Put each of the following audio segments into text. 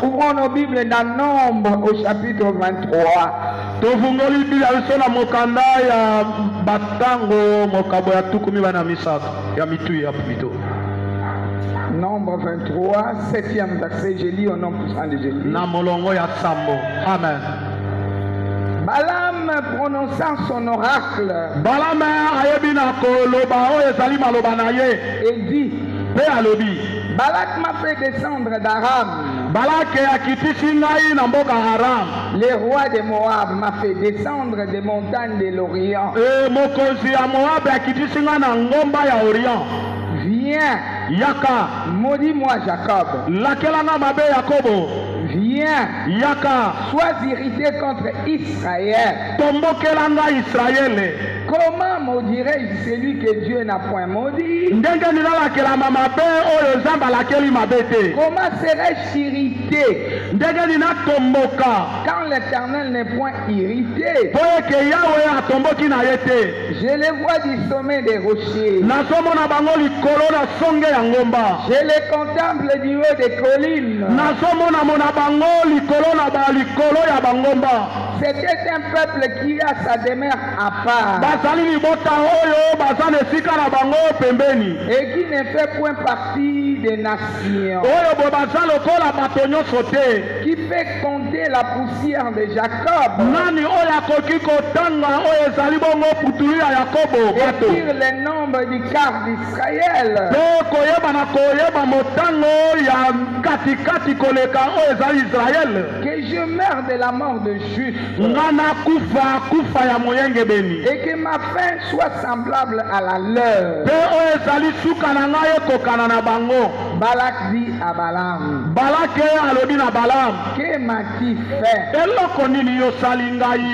Ouvrons nos Bibles dans Nombre au chapitre 23. Tovungoli Biblia na mokanda ya batango mokabo ya tukumi bana misato ya mitu ya plutôt. Nombre 23, 7e verset, je lis au nom puissant de Jésus. Na molongo ya sambo. Amen. Balaam prononçant son oracle. Balaam ayebi na koloba o ezali maloba na ye. Et dit, pe alobi, Balak m'a fait descendre d'Aram. Balak akitisi ngai na mboka Aram. Le roi de Moab m'a fait descendre des montagnes de l'Orient. Mokonzi ya Moab akitisi ngai na ngomba ya Orient. Viens, yaka, maudis-moi Jacob. Lakelanga mabe Yakobo. Viens, yaka, sois irrité contre Israël. Tombokelanga Israël. Comment maudirais-je celui que Dieu n'a point maudit? Comment serais-je irrité quand l'Éternel n'est point irrité? Je les vois du sommet des rochers. Je les contemple du haut des collines. C'était un peuple qui a sa demeure à part et qui ne fait point partie des nations, qui fait compter la poussière de Jacob et tire le nombre du quart d'Israël. Que je meure de la mort de juste et que ma fin soit semblable à la leur. Balak dit à Balaam, que m'as-tu fait?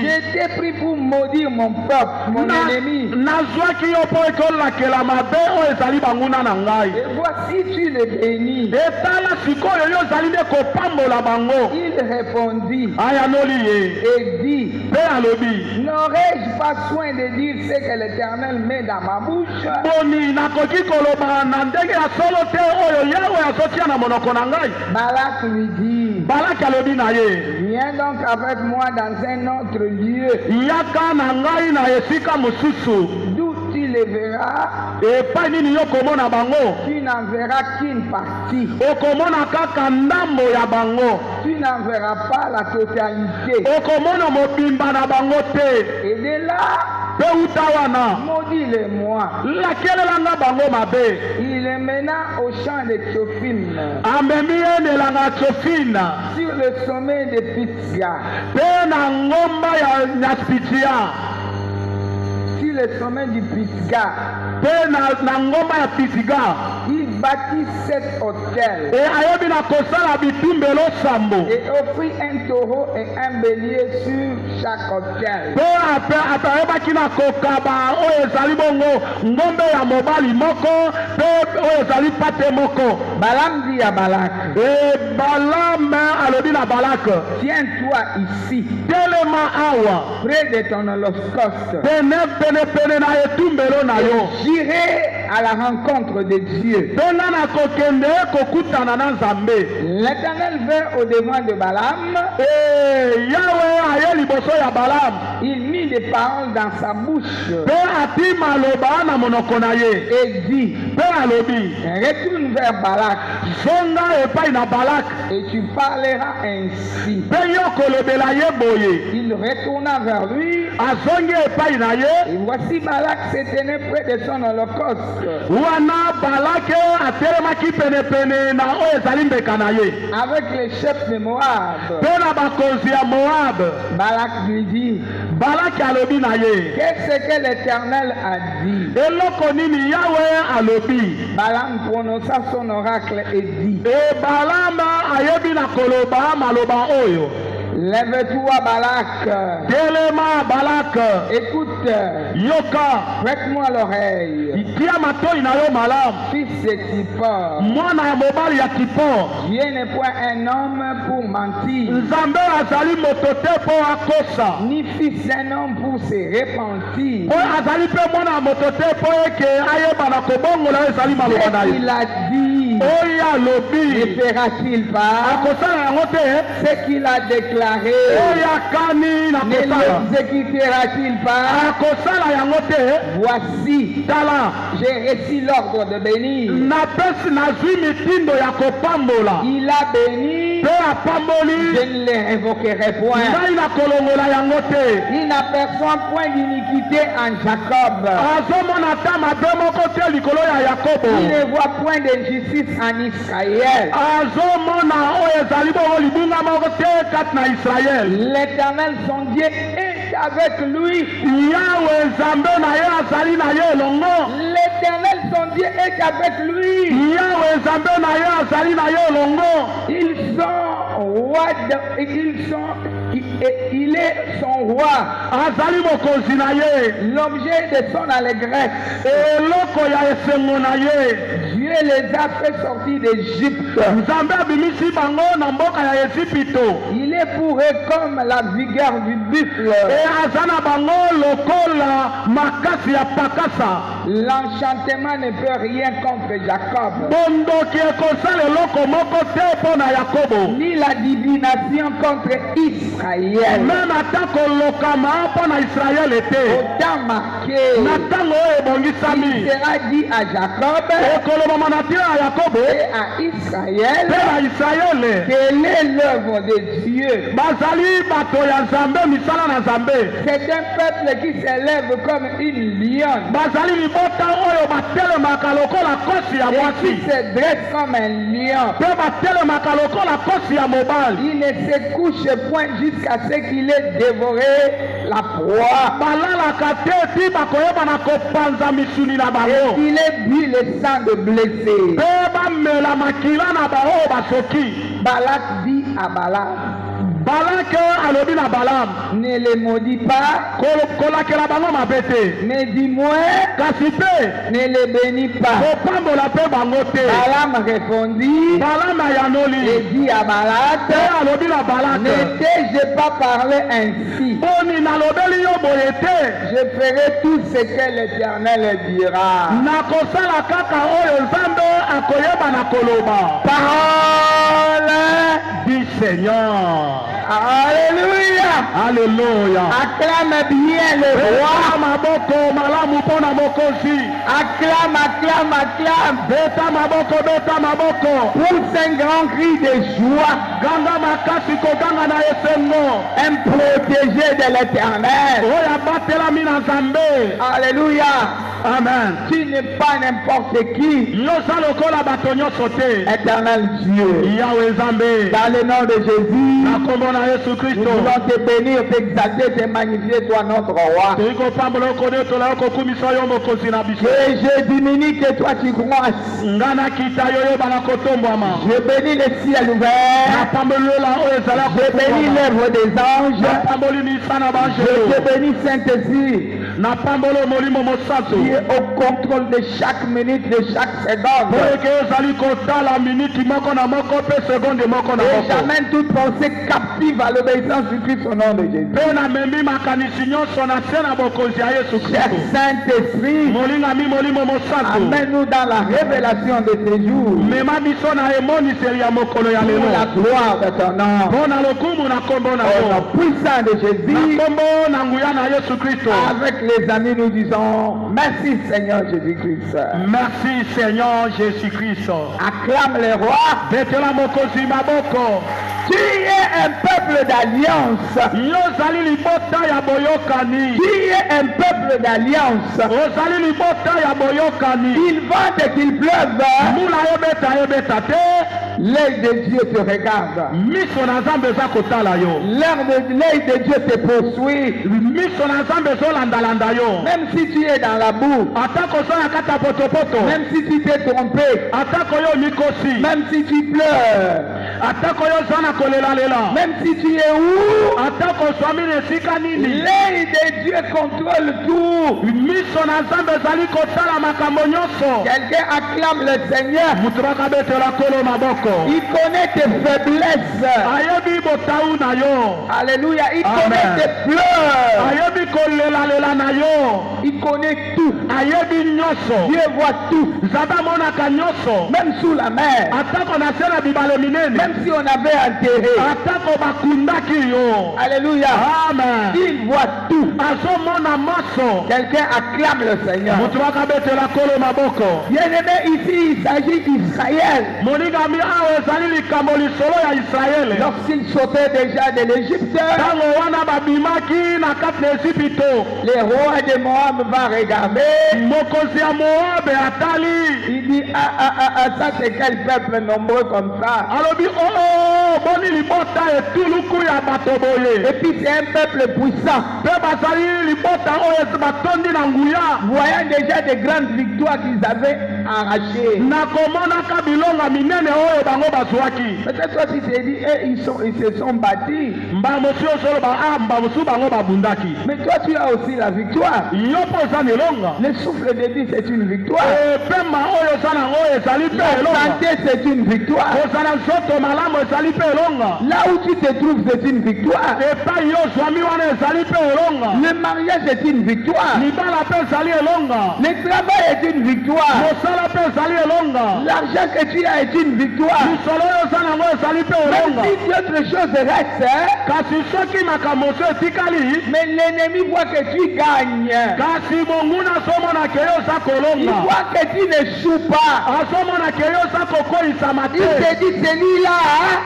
Je t'ai pris pour maudire mon peuple, mon ennemi. Et voici tu le bénis. Il répondit et dit, n'aurais-je pas soin de dire ce que l'Éternel met dans ma bouche? Balak lui dit, viens donc avec moi dans un autre lieu d'où tu les verras. Tu n'en verras qu'une partie. Tu n'en verras pas la totalité. Et de là, maudis-les-moi. Il les mena au champ de Tsophim, sur le sommet de Pisga. Sur le sommet du Pisga, il bâtit 7 hôtels et offrit un taureau et un bélier sur chaque hôtel. Balaam dit à Balak, tiens-toi ici, près de ton holocauste. J'irai à la rencontre de Dieu. L'Éternel vint au devant de Balaam. Il mit des paroles dans sa bouche et dit, retourne vers Balak et tu parleras ainsi. Il retourna vers lui et voici Balak se tenait près de son holocauste avec les chefs de Moab. Balak lui dit, qu'est-ce que l'Éternel a dit? Balaam prononça son oracle et dit, lève-toi Balak, écoute, prête-moi l'oreille, fils de Kippor. Dieu n'est point un homme pour mentir, ni fils d'un homme pour se repentir. Il a dit, oya lobi ne fera-t-il pas akosala yango te ce qu'il a déclaré? oya kani na Ne kosala l'exécutera-t-il pas? akosala yango te Voici, tala j'ai reçu l'ordre de bénir. napesi nazwi mitindo ya kopambola Il a béni, mpe apamboli je ne les révoquerai point. ngai nakolongola yango te Il n'aperçoit point d'iniquité en Jacob. azomona ata mabe moko te likolo ya yakobo Il ne voit point d'injustice en Israël. azomona oyo ezali bongo libunga moko te kati na israele L'Éternel, son Dieu, est avec lui. yawe nzambe na ye azali na ye elongo L'Éternel, son Dieu, est avec lui. yawe nzambe na ye azali na ye elongo Ils sont rois, il est son roi. azali mokonzi na ye L'objet de son allégresse. eloko ya esengo na ye Dieu les a fait sortir d'Égypte. nzambe abimisi bango na mboka ya ezipito Il est pour eux comme la vigueur du buffle. aza na bango lokola makasi ya pakasa L'enchantement ne peut rien contre Jacob, bondoki ekosala eloko moko te mpo na yakobo ni la divination contre Israël. meme ata kolokama mpo na israele Au te temps marqué, na ntango oyo il ebongisami sera dit à Jacob ekolobama na ntina ya yakobo et à Israël mpe na israele quelle est l'œuvre de Dieu. bazali bato ya nzambe misala na nzambe C'est un peuple qui s'élève comme une lionne bazali libota oyo batelemaka lokola kosi ya et mwasi qui se dresse comme un lion. mpe batelemaka lokola kosi ya mobali Il ne se couche point jusqu'à ce qu'il ait dévoré la proie balalaka te ti bakoyeba na kopanza misuni na et bango qu'il ait bu le sang de blessés. mpe bamela makila na bango oyo basoki Balak dit à Balaam, balake alobi na balamu ne les maudis pas, kolakela bango mabe te mais dis-moi, kasi mpe ne les bénis pas. kopambola mpe bango te Balaam répondit balamu ayanoli et dit à Balak, mpe alobi na balake n'étais-je pas parlé ainsi? boni nalobeli yo boye te Je ferai tout ce que l'Éternel dira. nakosala kaka oyo nzambe akoyeba na koloba Parole du seigneur Alléluia. alleluya Acclame bien le roi. beta maboko malamu mpo na mokonzi Acclame, acclame, acclame. beta maboko Pousse un grand cri de joie. ganga makasi koganga na esengo Un protégé de l'Éternel. oyo abatelami na nzambe Alléluia. amen Tu n'es pas n'importe qui. yoza lokola bato nyonso te Éternel Dieu. yawe nzambe Dans le nom de Jésus, na kombo na yesu nous kristo voulons te bénir, t'exalter, te magnifier, toi notre roi. toyi kopambola okode tola kokumisa yo mokonzi na biso Que je diminue, que toi tu croisses. nga nakita yo oyebana kotombwama Je bénis le ciel ouvert. napambolela oyo ezala Je bénis l'œuvre des anges. napamboli misa na Je banjelo te bénis, Saint-Esprit, napamboli molimo mosantu qui est au contrôle de chaque minute, de chaque seconde. po eke ozali kotala miniti moko na moko mpe sekonde moko na Et moko j'amène toute pensée captive à l'obéissance du Christ au nom de Jésus. mpe namemi makanisi nyonso na se na bokonzi ya yesu Cher kristo Saint-Esprit, molingami molimo mosantu amène-nous dans la révélation de ces jours mema biso na emoniseli ya mokolo ya pour lelo la gloire de ton nom. mpo na lokumu na kombo na Au yo nom puissant de na Jésus, kombo na nguya na yesu kristo avec les amis, nous disons merci Seigneur Jésus-Christ. merci seigneur jésus kristo Acclame le roi. betela mokonzi maboko Tu es un peuple d'alliance. yo ozali libota ya boyokani Tu es un peuple d'alliance. ozali libota ya boyokani Il vente qu'il pleuve. mbula yebeta te L'œil de Dieu te regarde. miso na nzambe eza kotala yo L'œil de Dieu te poursuit. miso na nzambe ezolandalanda yo Même si tu es dans la boue. atako oza na kati ya potopoto Même si tu t'es trompé. atako yo mikosi Même si tu pleures. atako yo oza na kolelalela Même si tu es où. atako oswami na esika nini L'œil de Dieu contrôle tout. miso na nzambe ezali kotala makambo nyonso Quelqu'un acclame le Seigneur. moto bakabetela kolo maboko maboko. Il connaît tes faiblesses. Ayebi botau na yo. Alléluia. Il Amen. connaît tes pleurs. Ayebi kolela na yo. Il connaît tout. Ayebi nyoso. Dieu voit tout. Zaba monaka nyoso. Même sous la mer. Atako na sena bibale minene. Même si on avait enterré. Atako bakundaki yo. Alléluia. Amen. Il voit tout. Azomona maso. Quelqu'un acclame le Seigneur. Mutu bakabetela kolo maboko. Bien-aimé, ici, il s'agit d'Israël. Monigami awe ezali likambo lisolo ya Israele. Lorsqu'il sautait déjà de l'Égypte, Tango wana babimaki na kati na Ezipito. le roi de Moab va regarder. Mokonzi ya Moabe atali. Il dit, ça c'est quel peuple nombreux comme ça. Alobi oh boni libota etuluku ya bato boye. Et puis c'est un peuple puissant. Pe bazali libota oyo batondi na nguya. Voyant déjà de grandes victoires qu'ils avaient arrachées. Nakomonaka bilonga minene oyo bango bazwaki. Peut-être toi tu t'es dit, ils se sont bâtis. Mbamosi osoloba mbamosu bango babundaki. Mais toi tu as aussi la victoire. Yo poza nelonga. Le souffle de vie c'est une victoire. Pema oyo sana oyo ezali pe La elonga. santé c'est une victoire. Kozala nzoto malamu ezali pe elonga. Là où tu te trouves c'est une victoire. Epai yo zwami wana ezali pe elonga. Le mariage est une victoire. Libala pe ezali elonga. Le travail est une victoire. Mosala pe ezali elonga. L'argent que tu as est une victoire. Lisolo oyo oza nango ezali pe Même elonga. si d'autres choses restent, Kasi soki makambo so etikali. mais l'ennemi voit que tu gagnes. Kasi monguna azomona ke yo oza Il kolonga. voit que tu n'échoues pas. Azomona ke yo oza kokoyisama Il te. te dit celui-là,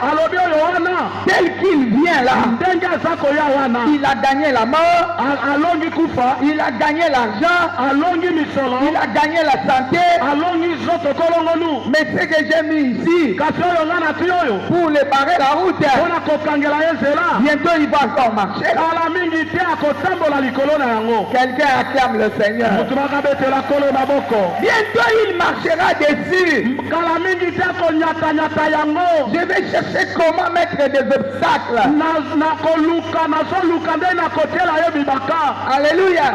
Alobi oyo wana. tel qu'il vient là, Ndenge aza koya wana. il a gagné la mort, Alongi kufa. il a gagné l'argent, Alongi misolo. il a gagné la santé. Alongi zoto kolongonu. Mais ce que j'ai mis ici, Kasi oyo nga na ti oyo. pour les barrer la route, Mpona kokangela ye nzela. bientôt il va encore marcher. Kala mingi te akotambola likolo na yango. Quelqu'un acclame le Seigneur. Mutu bakabetela kolo maboko. Bientôt il marchera dessus. Kala mingi te akonyatanyata yango. Je vais chercher comment mettre des obstacles. Nakoluka nazoluka nde nakotela ye bibaka. Alléluia.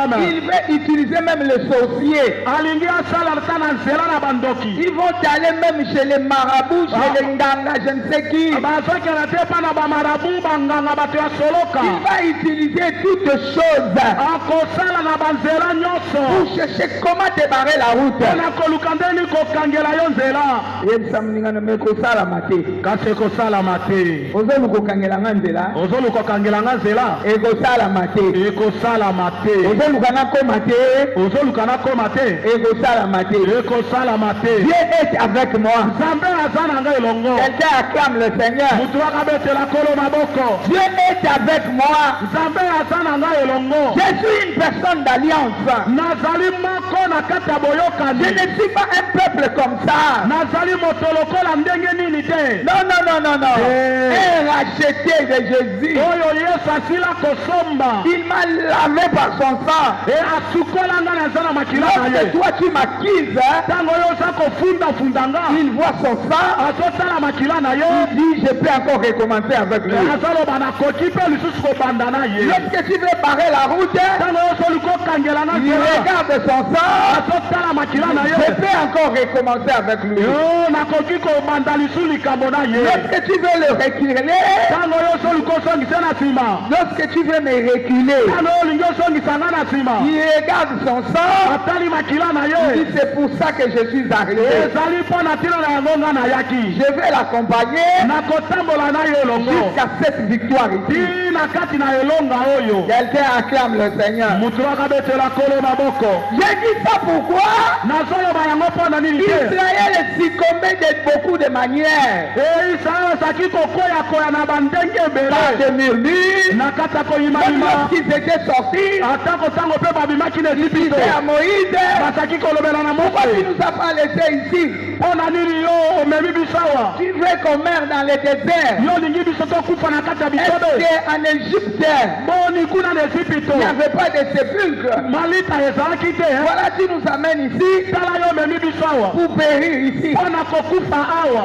Amen. Il va utiliser même le sorcier. Alingi asala ta na nzela na bandoki. Ils vont aller même chez les marabouts, chez les nganga, je ne sais qui. Bazokela te pa na bamarabu banganga bato ya soloka. Il va utiliser toutes choses Akosala na banzela nyonso. pour chercher comment débarrer la route. Mpona koluka ndeni kokangela yo nzela. yebisamuningana me kosalama te kasi ekosalama te. ozoluka okangela nga nzela ozoluka okangela nga nzela ekosalama te ekosalama te. ozoluka nakoma te ozoluka nakoma te ekosalama te. ekosalama te. Dieu est avec moi. nzambe aza na ngai elongo. Quelqu'un acclame le Seigneur. mutu akabetela kolo maboko. Dieu est avec moi. nzambe aza na ngai elongo. Je suis une personne d'alliance. nazali moko na kati ya boyokani. Je ne suis pas un peuple comme ça. nazali moto lokola ndenge nini te. Non, non, non, non, non. Eh. Un racheté de Jésus. oyo yesu asila kosomba. Il m'a lavé par son sang. e asukola nga naza na makila na Lorsque ye. toi tu m'acquises, ntango oyo oza kofundafunda nga. il voit son sang. azotala makila na ye. Il dit, je peux encore recommencer avec lui. azoloba nakoki mpe lisusu kobanda na ye. Lorsque tu veux barrer la route, ntango oyo soluka okangela na il nzela. regarde son sang. azotala makila na Je ye. peux encore recommencer avec lui. yo nakoki kobanda lisu likambo na ye. Lorsque tu veux le reculer, ntango oyo soluka osongisa na nsima. lorsque tu veux me reculer, ntango oyo olingi osongisa nga na nsima. il regarde son sang. atali makila na Il ye. dit, c'est pour ça que je suis arrivé. ezali mpo na ntina na yango nga nayaki. Je vais l'accompagner nakotambola na ye elongo. jusqu'à cette victoire ici. ti na kati na elonga oyo. Quelqu'un acclame le Seigneur. mutu akabetela kolo maboko. Je dis ça pourquoi nazoloba yango mpo na nini te. Israël succombait de beaucoup de manières. israel ezalaki kokoyakoya na bandenge Pas ebele. de murmures. na kati ya Même koyimayima. lorsqu'ils étaient sortis, atako ntango mpe babimaki na ils ezipito. disaient à Moïse, bazalaki kolobela na pourquoi tu moto. nous as pas laissés ici? mpo na nini yo omemi biso awa. Tu veux qu'on meure dans le désert? yo olingi biso tokufa na kati ya Est-ce bisobe. qu'en Égypte, boni kuna na ezipito. il n'y avait pas de sépulcre? malita ezalaki te. Voilà, tu nous amènes ici tala yo omemi biso awa. pour périr ici. mpo na kokufa awa.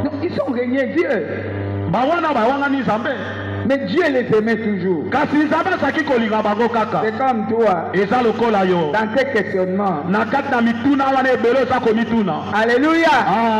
Non, ils ont régné Dieu. bawana bawangani nzambe. Mais Dieu les aimait toujours. kasi nzambe azalaki kolinga bango kaka C'est comme toi. eza lokola yo Dans tes questionnements. na kati na mituna wana ebele oza komituna. Alléluia.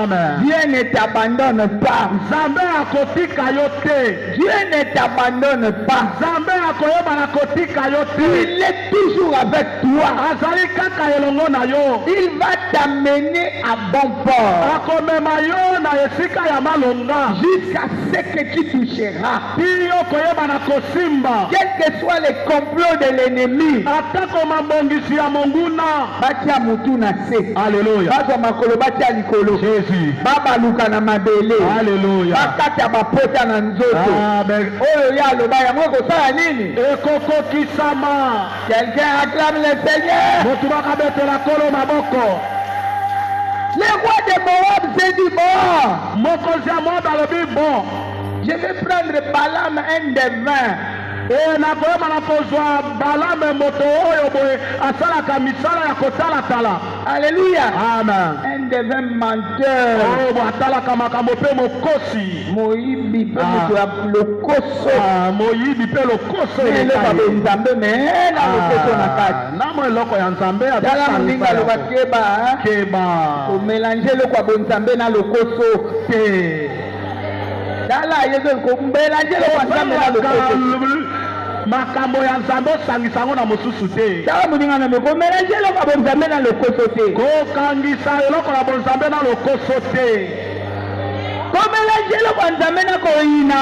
Amen. Dieu ne t'abandonne pas. nzambe akotika yo te. Dieu ne t'abandonne pas. nzambe akoyebana kotika yo te. Il est toujours avec toi. azali kaka elongo na yo. Il va t'amener à bon port. akomema yo na esika ya malonga Jusqu'à ce que tu toucheras. ti yo koyebana kosimba. Quels que soient les complots de l'ennemi. atako mabongisi ya monguna. Batia mutu na se. Alleluia. Bazwa makolo batia likolo. Jésus. Babaluka na mabele. Alléluia. Bakata bapota na nzoto. Amen. Oyo ya loba yango kosala nini? ekokokisama. Quelqu'un acclame le Seigneur. motu bakabetela kolo maboko. Le roi de Moab s'est dit bon. mokonzi ya moabi alobi bon. Je vais prendre Balaam un des 20. nakoyeba na kozwa balame moto oyo boye asalaka misala ya kotalatala. Alléluia. Amen. Un des 20 menteurs. oyo bo atalaka makambo mpe mokosi. Moyibi mpe moto ya lokoso. moyibi mpe lokoso eloko benzambe me na lokoso na kati. namo eloko ya nzambe tala moninga aloba keba. keba komelange eloko ya bonzambe na lokoso te. tala yezo komelange eloko ya nzambe na lokoso. makambo ya nzambe osangisa yango na mosusu te. tala moninga na meko komelange eloko ya bonzambe na lokoso te. kokangisa eloko ya bonzambe na lokoso te. komelange eloko ya nzambe na koyina.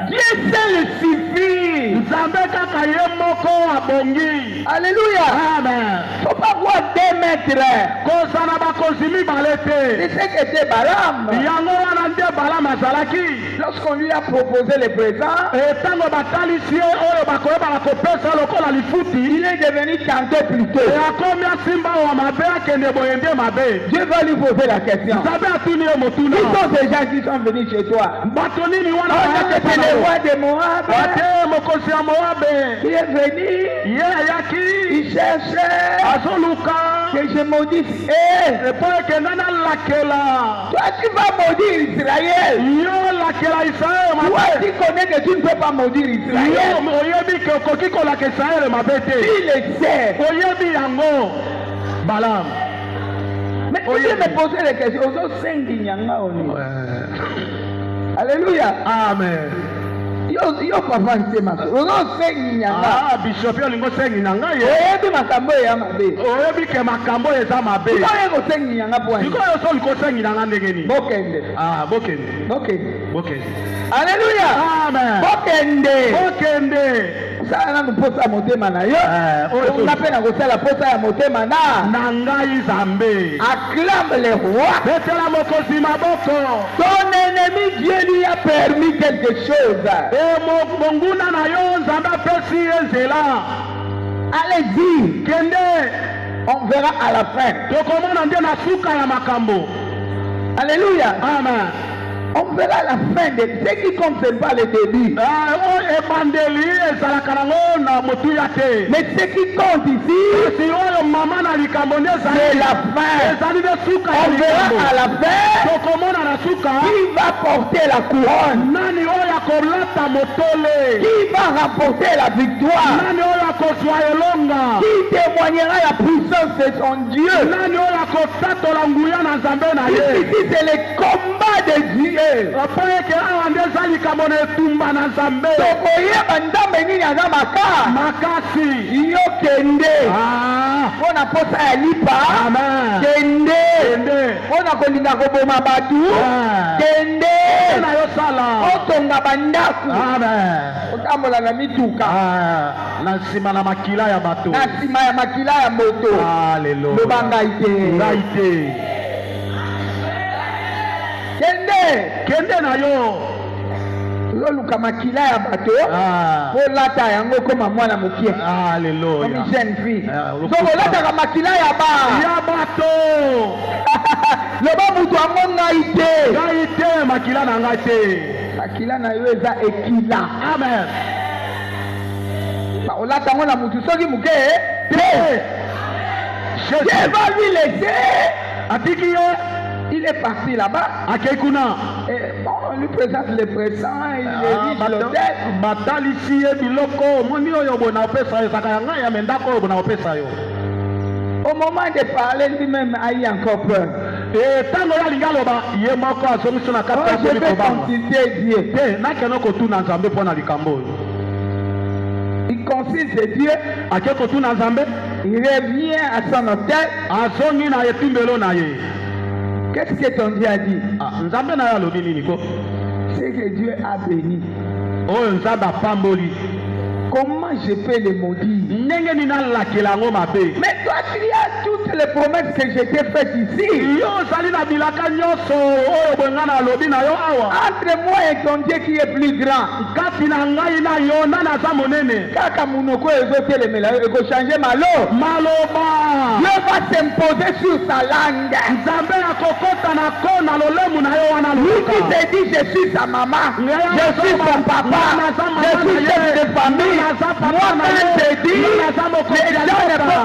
Dieu seul suffit. nzambe kaka ye moko abongi. Alléluia. Amen. Faut pas voir 2 mètres. kozala bakonzi mibale te. C'est ce que c'est Balaam. yango wana nde balama azalaki. Lorsqu'on lui a proposé le présent, ntango batalisi ye oyo bakoyebaka kopesa lokola lifuti. il est devenu tantôt plutôt. akomi asimba wa mabe akende boye nde mabe. Dieu va lui poser la question. nzambe atuni ye motuna. Qui sont ces gens qui sont venus chez toi? bato nini wana On a été le roi de Moab. ate mokonzi ya moabe. Il est venu. ye ayaki Il cherchait azoluka que je maudisse. Eh, epo ekenda nalakela. toi tu vas maudire Israël. yo lakela israele Toi mabe. tu connais que tu ne peux pas maudire Israël. yo oyebi ke okoki kolaka israele mabe te. Il le sait. oyebi yango balamu. Mais tu viens me poser des questions. Ozo sengi nyanga oni. Alléluia. Amen. Yo papa nsema. Ozo sengi nyanga. bishop yo olingi osengi na ngai ye. Oyebi makambo ya mabe. oyebi ke makambo eza mabe. Oyo kosengi nyanga po ani. sikoyo so olingi osengi na ngai ndenge nini. Bokende. bokende. Bokende. bokende. Alléluia. Amen. Bokende. bokende. Sala nanu posa motema na yo. Nga mpe na kosala posa ya motema na ngai nzambe. acclame le roi. betela mokonzi maboko. Ton ennemi Dieu lui a permis quelque chose. monguna na yo nzambe apesi ye nzela. Allez-y. kende. On verra à la fin. tokomona nde na suka ya makambo. Alléluia. Amen. On verra la fin de ce qui compte, ce n'est pas le début. ebandeli ezalaka nango na motuya te. Mais ce qui compte ici, kasi oyo mama na likambo nde c'est la fin. ezali nde suka ya On verra likambo. à la fin tokomona na suka qui va porter la couronne, nani oyo akolata motole. qui va remporter la victoire, nani oyo akozwa elonga. qui témoignera la puissance de son Dieu. nani oyo akotatola nguya na nzambe na ye. Ici, c'est le combat de Dieu. po eke awa nde eza likambo na etumba na nzambe. tokoyeba nzambe nini aza makasi. yo kende mpo na posa ya lipa. kende mpo na kolinga koboma bato. kende na yosala otonga bandako. otambola na mituka na nsima na makila ya bato. na nsima ya makila ya moto. loba ngai te. kende na yo ozoluka makila ya bato po lata yango koma mwana mokie komi jeune fille. soko olataka makila ya bato loba mutu yango ngai te makila na ngai te. makila na yo eza ekila. Amen. olata yango na mutu soki moke te. Dieu va lui laisser. atiki ye. Il est parti là-bas. akei kuna. Et bon, on lui présente les présents, il érige l'hôtel. Batalisi ye biloko moni oyo bona opesa yo saka yanga ya mendako oyo bona opesa yo. Au moment de parler, lui-même a eu encore peur. Et tant que je vais consulter Dieu. Il consulte Dieu. Il revient à son hôtel. Qu'est-ce que ton Dieu a dit? C'est que Dieu a béni. Comment je peux les maudire? Mais toi, tu as toutes les promesses que je t'ai faites ici. Entre moi et ton Dieu qui est plus grand. Kaka munoko ezotelemela changer malo. Dieu va s'imposer sur sa langue. Lui qui te dit je suis sa maman, je suis son papa, je suis chef de famille. Moi-même je dis, les gens ne peuvent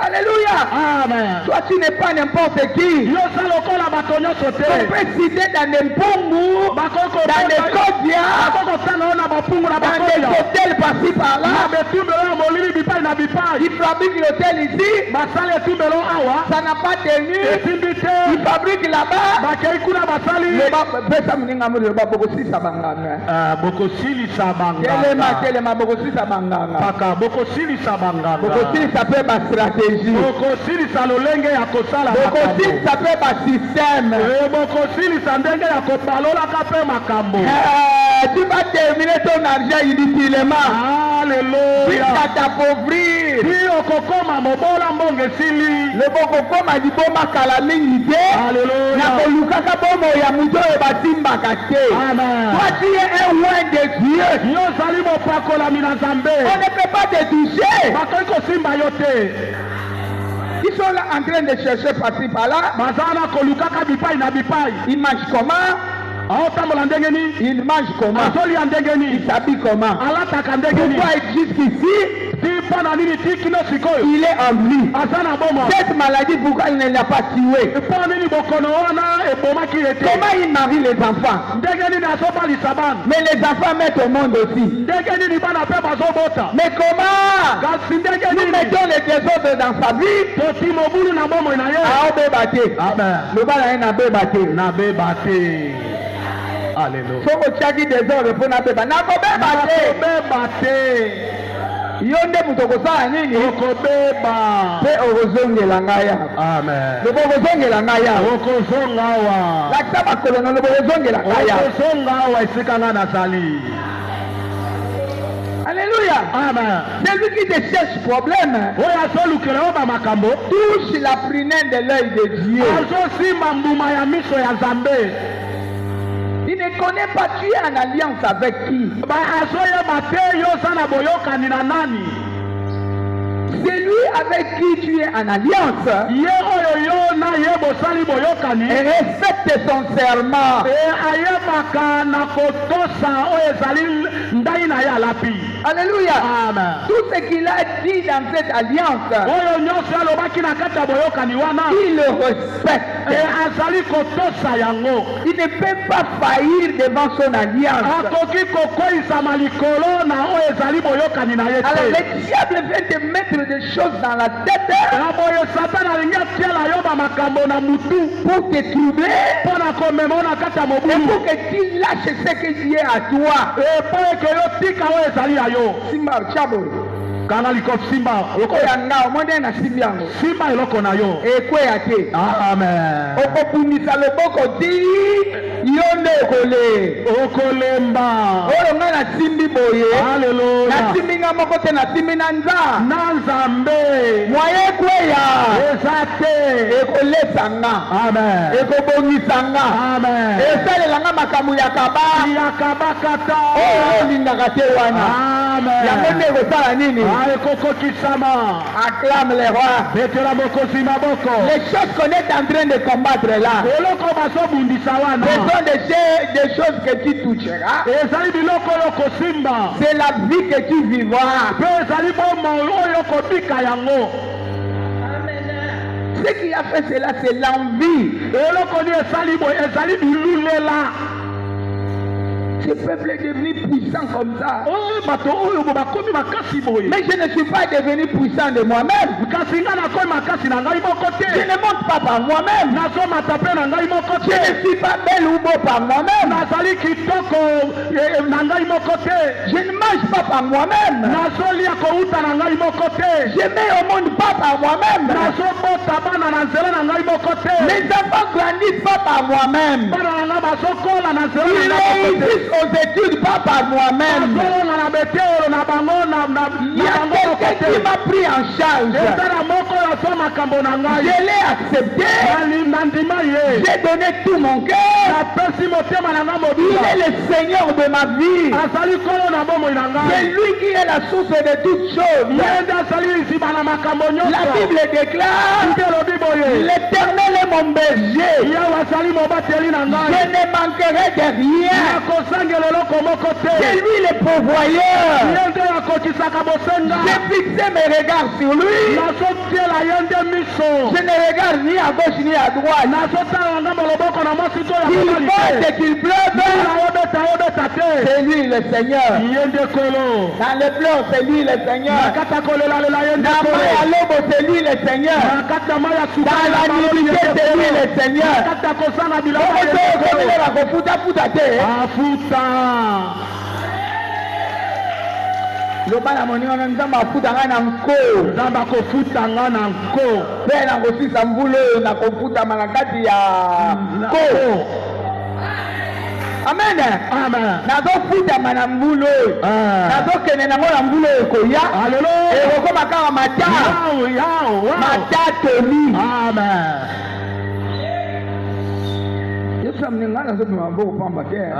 Alléluia. Amen. Toi tu n'es pas n'importe qui. On peut citer dans des Mpungu, dans des Kodia, dans des hôtels par-ci par-là. Ils fabriquent l'hôtel ici. Ça n'a pas tenu. Ils fabriquent là-bas. Ça peut pas système. Tu vas terminer ton argent inutilement. Alléluia. Tu vas t'appauvrir. Le bokoko m'a dit bon ma calamité. Alléluia. Na kolukaka bomo ya muto e batimba kate. Toi tu es un loin de Dieu. On ne peut pas te toucher. Ils sont là en train de chercher par-ci par-là. Ils mangent comment? Il mange comment? Il s'habille comment? Pourquoi il jusqu'ici? Il est en vie. Cette maladie, pourquoi il ne l'a pas tué? Comment il marie les enfants? Mais les enfants mettent au monde aussi. Mais comment? Nous mettons les trésors dans sa vie. Alléluia. Faut que tu aies des ordres pour n'a pas yonde mutokosala nini pe okozongela ngaya. Amen. Okozongela ngaya. Okozongawa. Lakisa makolo na okozongela ngaya. Okozongawa esikanga nazali. Alléluia. Amen. Celui qui te cherche problème touche la prunelle de l'œil de Dieu. Il ne connaît pas, tu es en alliance avec qui? C'est lui avec qui tu es en alliance. Et respecte son serment. Alléluia. Amen. Tout ce qu'il a dit dans cette alliance, il le respecte. Il ne peut pas faillir devant son alliance. Alors le diable vient te mettre des choses dans la tête pour te troubler et pour que tu lâches ce que tu es à toi. Simba Chabo kana liko simba oko yanga omone na simbiango simba eloko na yo ekwe ate. Amen. Okobunisa loboko di yonde okolemba oyo nga na simbi boye. Haleluya. Na simbi nga moko te na simbi na nzambe moye kweya ekolesanga ekobongisanga esalelanga makambo ya kabakata olingaka te wana yango nde ekosala nini acclame le roi. Les choses qu'on est en train de combattre là, ce sont des choses que tu toucheras, c'est la vie que tu vivras. Ce qui a fait cela, c'est l'envie. Ce peuple est devenu puissant comme ça. Mais je ne suis pas devenu puissant de moi-même. Je ne monte pas par moi-même. Je ne suis pas belle ou beau par moi-même. Je ne mange pas par moi-même. Je mets au monde pas par moi-même. Mes enfants grandissent pas par moi-même. Ils réussissent aux études pas par moi-même. Il y a quelqu'un qui m'a pris en charge. Je l'ai accepté. J'ai donné tout mon cœur. Il est le Seigneur de ma vie. C'est lui qui est la source de toutes choses. La Bible déclare: l'Éternel est mon berger. Je ne manquerai de rien. C'est lui le pourvoyeur. J'ai fixé mes regards sur lui. Je ne regarde ni à gauche ni à droite. Qu'il vente et qu'il pleuve, c'est lui le Seigneur. Dans les pleurs, c'est lui le Seigneur. Dans à l'aube, c'est lui le Seigneur. Dans la nudité, c'est lui le Seigneur. lobana moningana nzambe afutanga na nko nzambe akofutanga na nko mpe nakosisa mvula oyo nakofutama na kati ya nko. Amen. Nazofutama na mvula oyo nazokende nango na mvula oyo ekoya ekokoma kaka matatoli. Something like that, my book from again.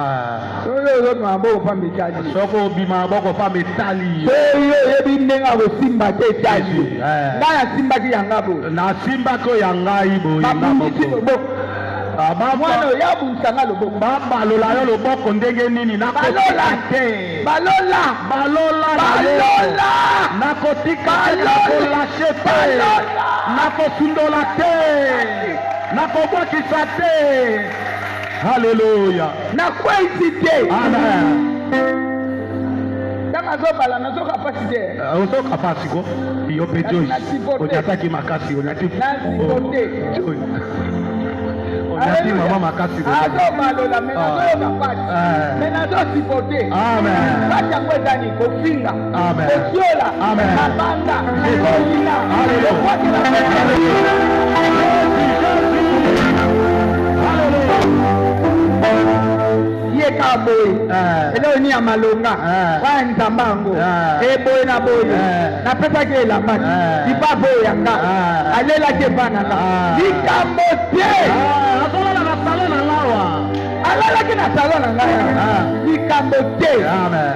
So you look my book from the judge. So go be my book from Italy. So you be name of Simba Judge. Now Simba Yangabu. Now Simba ko Yangaibo. Mwana yabu sanga lobo baba lola yo lobo kondenge nini na balola na kotika na kolashe te na kosundola te na kobwakisa te. Hallelujah. Na kwensite. Amen. Kama zobala nazo capacité. Ozo capacité. Yo pejoy. Onyataki makasi onyati. Nasipote. Onyati mama makasi. Azo malola menazo capacité. Menazo sipote. Amen. Bacha kwenda ni kofinga. Amen. Osiola. Amen. Mabanda. Oina. Hallelujah. Kaboy elo ni amalonga wa ntambango boy na boy na pesa ke la mat di pa boy yanga alela ke bana la dikamote asola na salon na lawa alala ke na salon na ngaya dikamote.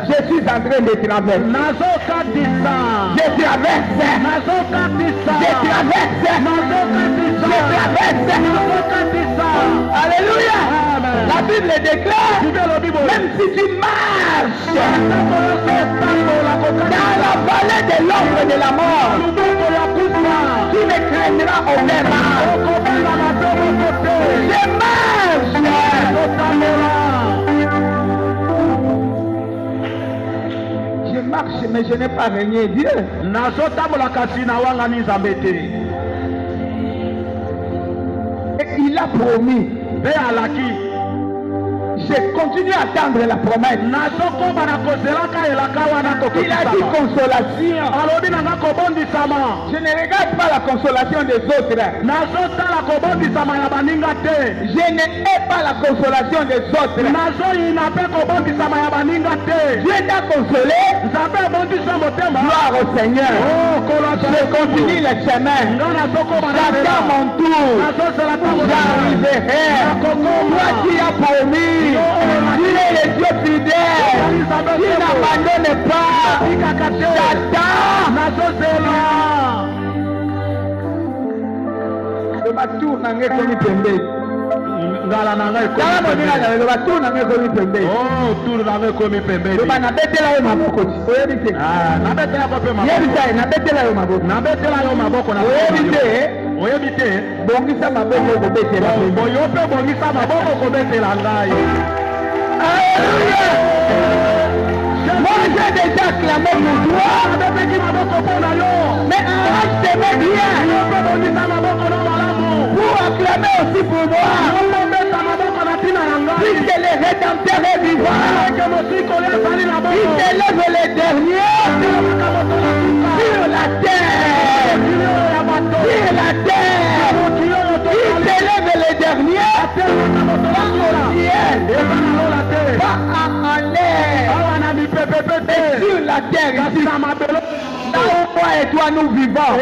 Je suis en train de traverser nazoka disa je traverse nazoka disa je traverse nazoka disa je traverse nazoka disa. Alléluia. La Bible déclare, même si tu marches dans la vallée de l'ombre de la mort, tu ne craindras aucun mal. Je marche. Je marche, mais je n'ai pas régné Dieu. Et il a promis. Je continue à attendre la promesse. Il a dit consolation. Je ne regarde pas la consolation des autres. Je n'ai pas la consolation des autres. Dieu t'a consolé. Gloire au Seigneur. Je continue le chemin. J'attends mon tour. J'arriverai. Toi qui as promis. Tu es le Dieu fidèle. Tu n'abandonnes pas. J'attends. Le bateau n'a rien connu pembe. Moi j'ai déjà clamé pour toi. Mais arrête tes mains bien pour acclamer aussi pour moi. Puisque le Rédempteur est vivant, il s'élève les derniers sur la terre. Sur la terre, il s'élève les derniers pas en l'air, mais sur la terre ici. Là où moi et toi nous vivons,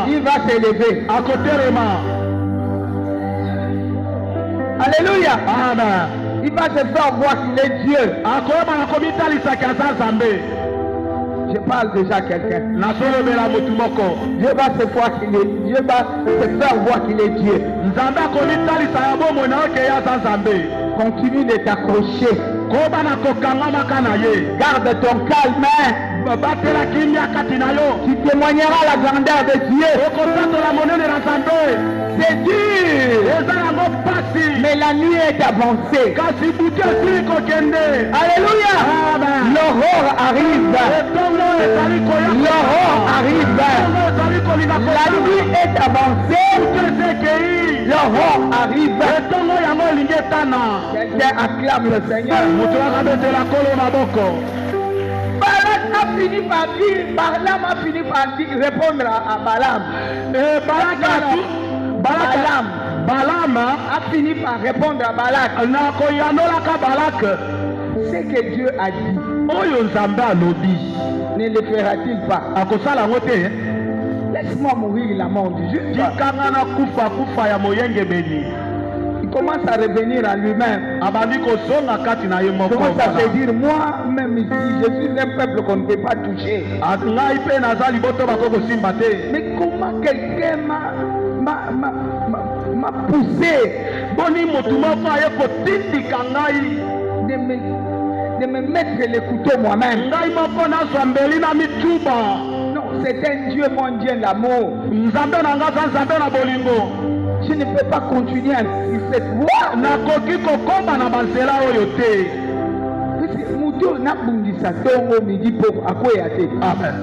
il va s'élever. Alléluia. Amen. Il va se faire voir qu'il est Dieu. Je parle déjà à quelqu'un. Dieu va se voir qu'il est Dieu. Va se faire voir qu'il est Dieu. Continue de t'accrocher. Garde ton calme. Tu témoigneras la grandeur de Dieu. C'est dur. Mais la nuit est avancée. Alléluia. L'aurore arrive. L'aurore arrive. La nuit est avancée. L'aurore arrive. Quelqu'un acclame le Seigneur. Balak a fini par dire, Balaam a fini par dire, répondre à Balaam. Balaam a fini par répondre à Balak. Ce que Dieu a dit, ne le fera-t-il pas? Laisse-moi mourir la mort du juste. Il commence à revenir à lui-même. Il commence à se dire, moi-même ici, je suis un peuple qu'on ne peut pas toucher. Mais comment quelqu'un m'a poussé de me mettre les couteaux moi-même? Non, c'est un Dieu mondial d'amour. Je ne peux pas continuer sur cette voie. Mutu nabundisa tongo midi poko akoya te. Amen.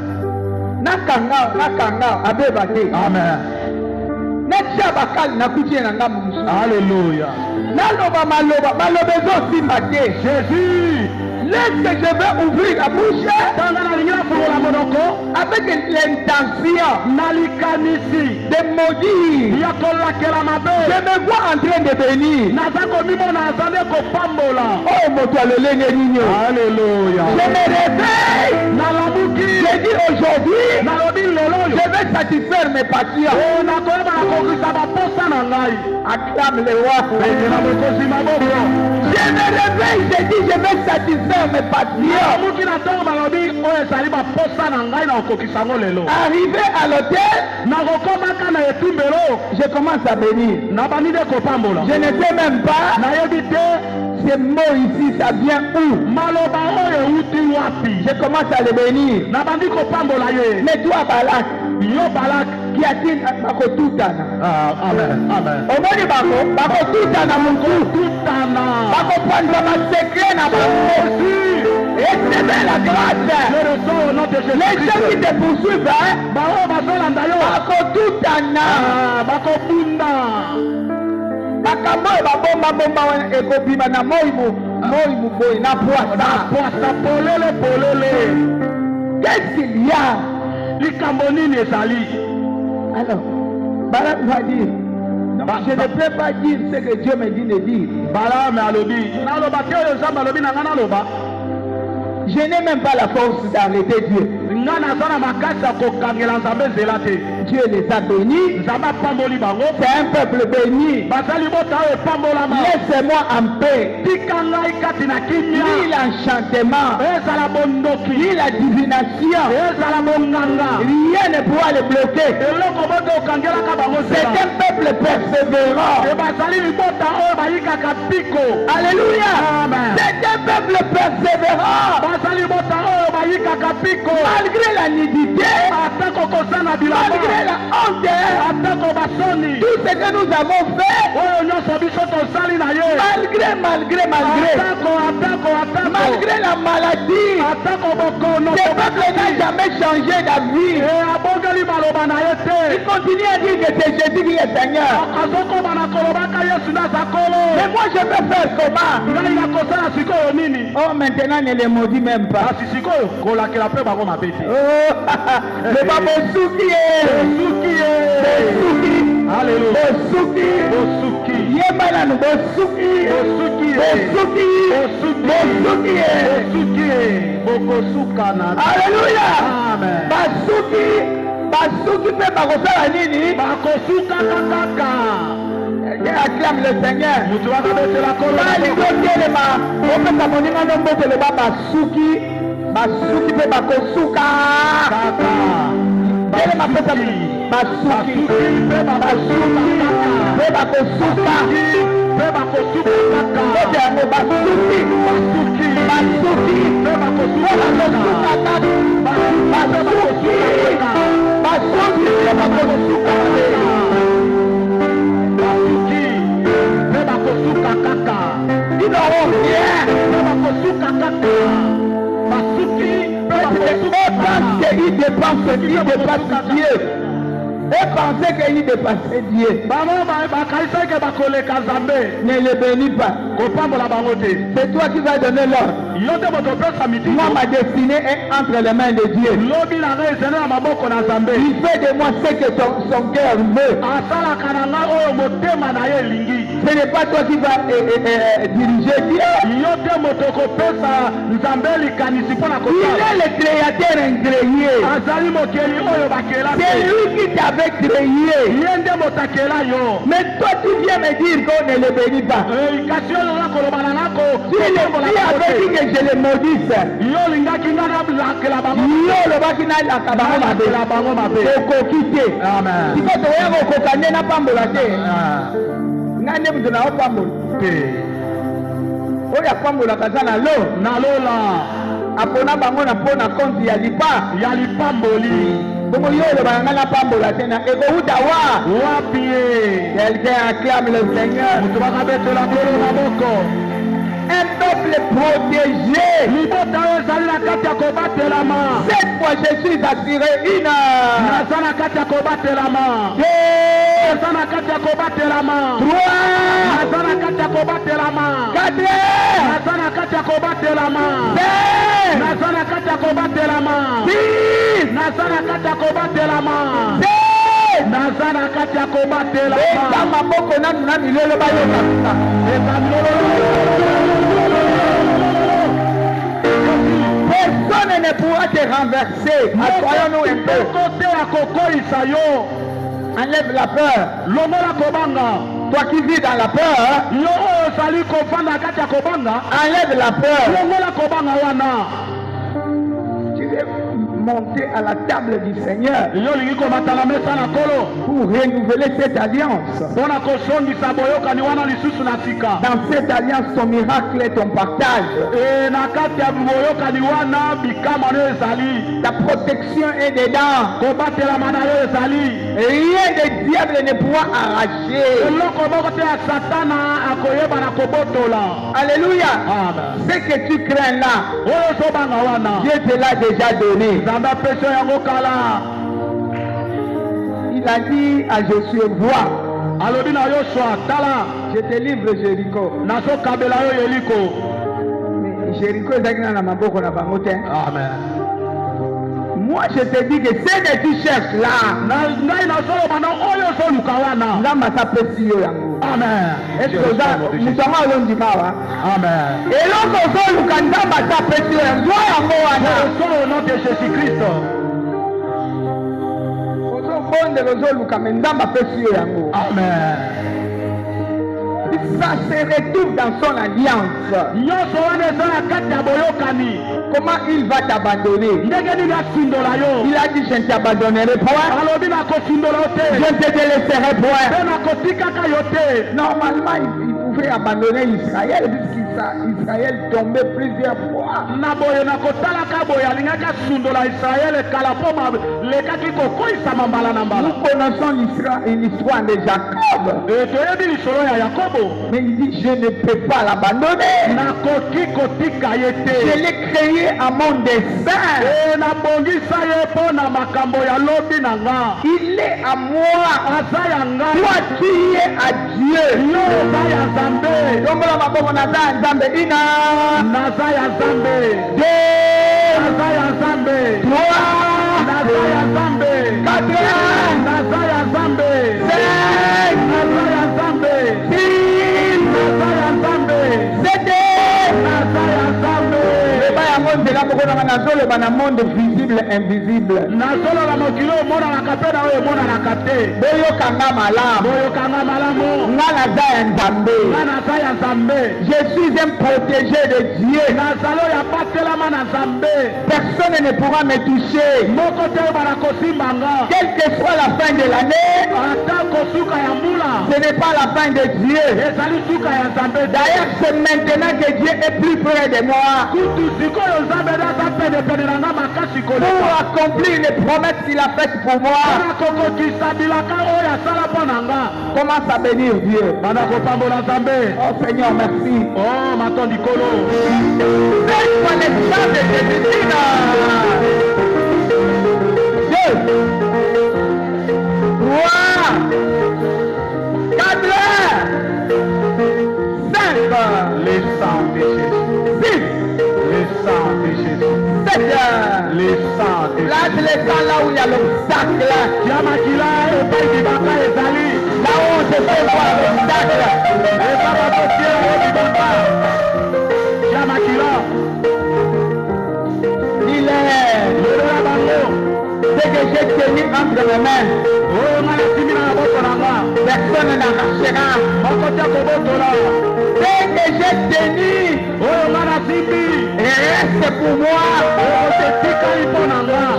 Nakanga abeba te. Amen. Natia bakali nakutie na ngambo musu. Alléluia. Naloba maloba simba te. Jésus. Laisse que je vais ouvrir la bouche avec l'intention de maudire. Je me vois en train de bénir. Oh mon Dieu, alléluia. Je me réveille. Je dis aujourd'hui, je vais satisfaire mes passions. Acclame le roi. Je me réveille, je dis, je vais satisfaire mes passions. Arrivé à l'hôtel, je commence à bénir. Je ne sais même pas ces mots ici, ça vient où? Je commence à les bénir. Mais toi, Balak, qui a-t-il bakotutana? Amen. Omoni bakotutana mungu. Bakopandra masekre na bango. Recevez la grâce. Les gens qui te poursuivent, bakotutana. makambo babomba ekobima na moi muboyi na poisa polele. Qu'est-ce qu'il y a? Likambo nini ezali? Alors, Balaam va dire, je ne peux pas dire ce que Dieu me dit de dire. Balaam alobi, naloba te oyo Nzambe alobi na nga naloba. Je n'ai même pas la force d'arrêter Dieu. Nga naza na makasi ya kokangela Nzambe nzela te. Dieu les a bénis. Nzambe apamboli bango. C'est un peuple béni. Bazali bota oyo epambolama. Laissez-moi en paix. Tika ngai kati na kimia. Ni l'enchantement, ezala bondoki, ni la divination, ezala bonganga, rien ne pourra les bloquer. eloko boto okangelaka bango C'est nzela. un peuple persévérant. Bazali libota oyo bayikaka piko. Alléluia. Amen. C'est un peuple persévérant. Bazali bota oyo bayikaka piko. Malgré la nudité, atako kosana bilamba, malgré la honte, atako basoni, tout ce que nous avons fait, oyo nyonso biso tosali na ye, malgré, atako, malgré la maladie, atako bokono, ce peuple n'a jamais changé d'avis. abongeli maloba na ye te. Il continue à dire que c'est Jésus qui est Seigneur. azokoma na kolobaka yesu naza kolo. Mais moi je peux faire comment? ngai nakosala sikoyo nini? Oh, maintenant ne les maudit même pas. kasi sikoyo kolakela mpe bango mabe te. Oh, le Bosuki Alléluia. Bosuki. Yemalanu Bosuki. bokosukana. Alléluia. Amen. Basuki pe bakosala nini? bakosukaka kaka. Acclame le Seigneur. mutu akabetela kolo. Balikotelema opesa moninga no mbotele basuki pe bakosuka. kaka. Telema pesa basuki pe bakosuka. pe bakosuka kaka. Kote yango basuki pe bakosuka kaka. Basuki pe bakosuka kaka. Ils n'auront rien. Ils dépassent Dieu. Et penser qu'il dépassait Dieu. Ne le bénis pas. C'est toi qui vas donner l'ordre. Moi, ma destinée est entre les mains de Dieu. Il fait de moi ce que son cœur veut. Ce n'est pas toi qui vas diriger Dieu. Il est le créateur incréé. C'est lui qui t'avait créé. Mais toi tu viens me dire qu'on ne le bénit pas. Tu avait dit que je le maudisse. Oya pambola kazana lo nalola apona bango na pona konti ya lipamboli bongo yolo bangana pambola tena ego utawa wapi quelqu'un acclame le Seigneur mutubaka betela ngolo na moko. Un peuple protégé. Cette fois je suis assuré une. Personne ne pourra te renverser. Assoyons-nous un peu. Enlève la peur. Toi qui vis dans la peur, enlève la peur. Tu veux monter à la table du Seigneur pour renouveler cette alliance. Dans cette alliance, ton miracle est ton partage. Ta protection est dedans. Rien de diable ne pourra arracher. Alléluia. Ce que tu crains là, Dieu te l'a déjà donné. Il a dit à Josué, vois. Je te livre Jéricho. Naso kabela yo Yeriko. Mais Jéricho est dans ma bouche na bango te. Amen. Moi je te dis que c'est que tu cherches là. Ngai na solo bana oyo so lukawana. Nzamba sa pesi yo yango. Amen. Est-ce que ça mutama londi mawa? Amen. Et loko so luka nzamba sa pesi yo yango yango wana. Au nom de Jésus-Christ. Ozo bonde lozo luka nzamba pesi yo yango. Amen. Ça se retrouve dans son alliance. Comment il va t'abandonner? Il a dit je ne t'abandonnerai point. Je ne te délaisserai point. Normalement il pouvait abandonner Israël puisqu'Israël tombait plusieurs fois. Nous connaissons l'histoire de Jacob. Mais il dit je ne peux pas l'abandonner. Je l'ai créé à mon dessein. Il est à moi. Toi qui es à Dieu. Monde visible, invisible. Je suis un protégé de Dieu. Personne ne pourra me toucher. Quelle que soit la fin de l'année, ce n'est pas la fin de Dieu. D'ailleurs, c'est maintenant que Dieu est plus près de moi. Pour accomplir les promesses qu'il a faites pour moi. Commence à bénir Dieu. Oh Seigneur, merci. Oh, maintenant Nicolo. C'est connaissance de Jésus. Dieu. 3, 4, 5. Les sangs de Jésus. 6. Les sangs de Jésus. 7. Les sangs de Jésus. Là où il y a l'obstacle. Là où on se fait voir l'obstacle. Il est. C'est que j'ai tenu entre mes mains. Personne n'arrachera. C'est que j'ai tenu. Reste pour moi.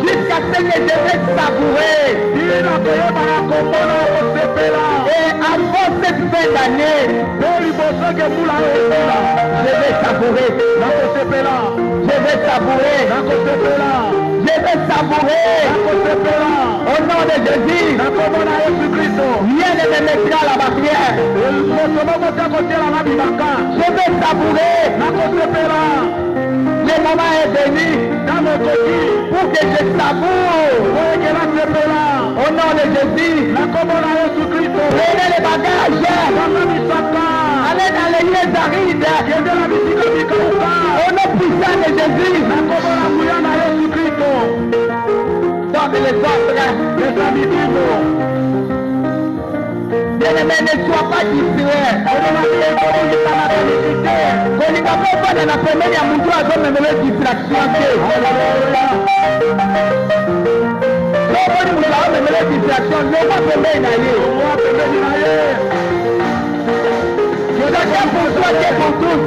Jusqu'à ce que je vais savourer. Et avant cette fin d'année, je vais savourer. Je vais savourer. Je vais savourer. Au nom de Jésus. Rien ne me mettra à la barrière. Je vais savourer. Le moment est venu pour que je savoure. Au nom de Jésus. Prenez les bagages. Allez dans les lieux arides. Au nom puissant de Jésus. Donne les autres. Bien-aimé, ne sois pas distrait. La première ya mutu azomemele distraction te. Soboni mutu azomemele distraction, loma pembeni na ye. Chacun pour soi, Dieu pour tous.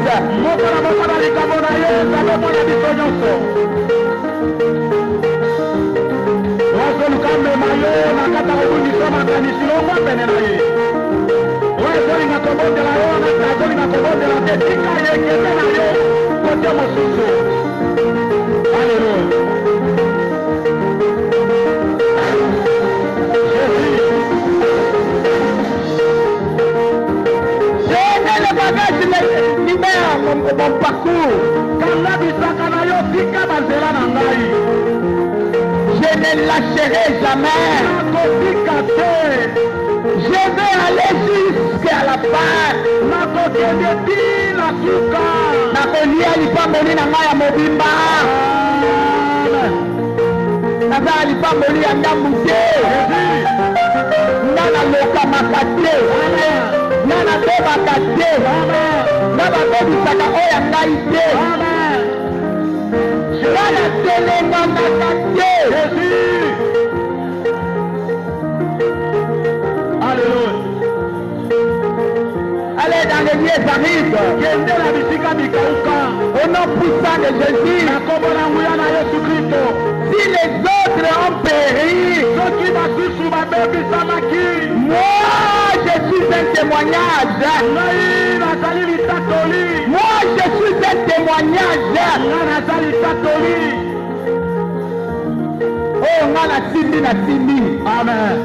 Mon parcours. Je ne lâcherai jamais. Je vais aller jusqu'à la fin. okende tina suka nakolia lipamboli na ngai ya mobimba naza lipamboli ya ndambu te nga nalokamaka te nga nabebaka te nga babebisaka oyo ya ngai te nga natelemangaka te. Alléluia. Allez dans les lieux arides. Au nom puissant de Jésus. Si les autres ont péri, moi je suis un témoignage. Moi je suis un témoignage. Oh, on a la Simi. Amen.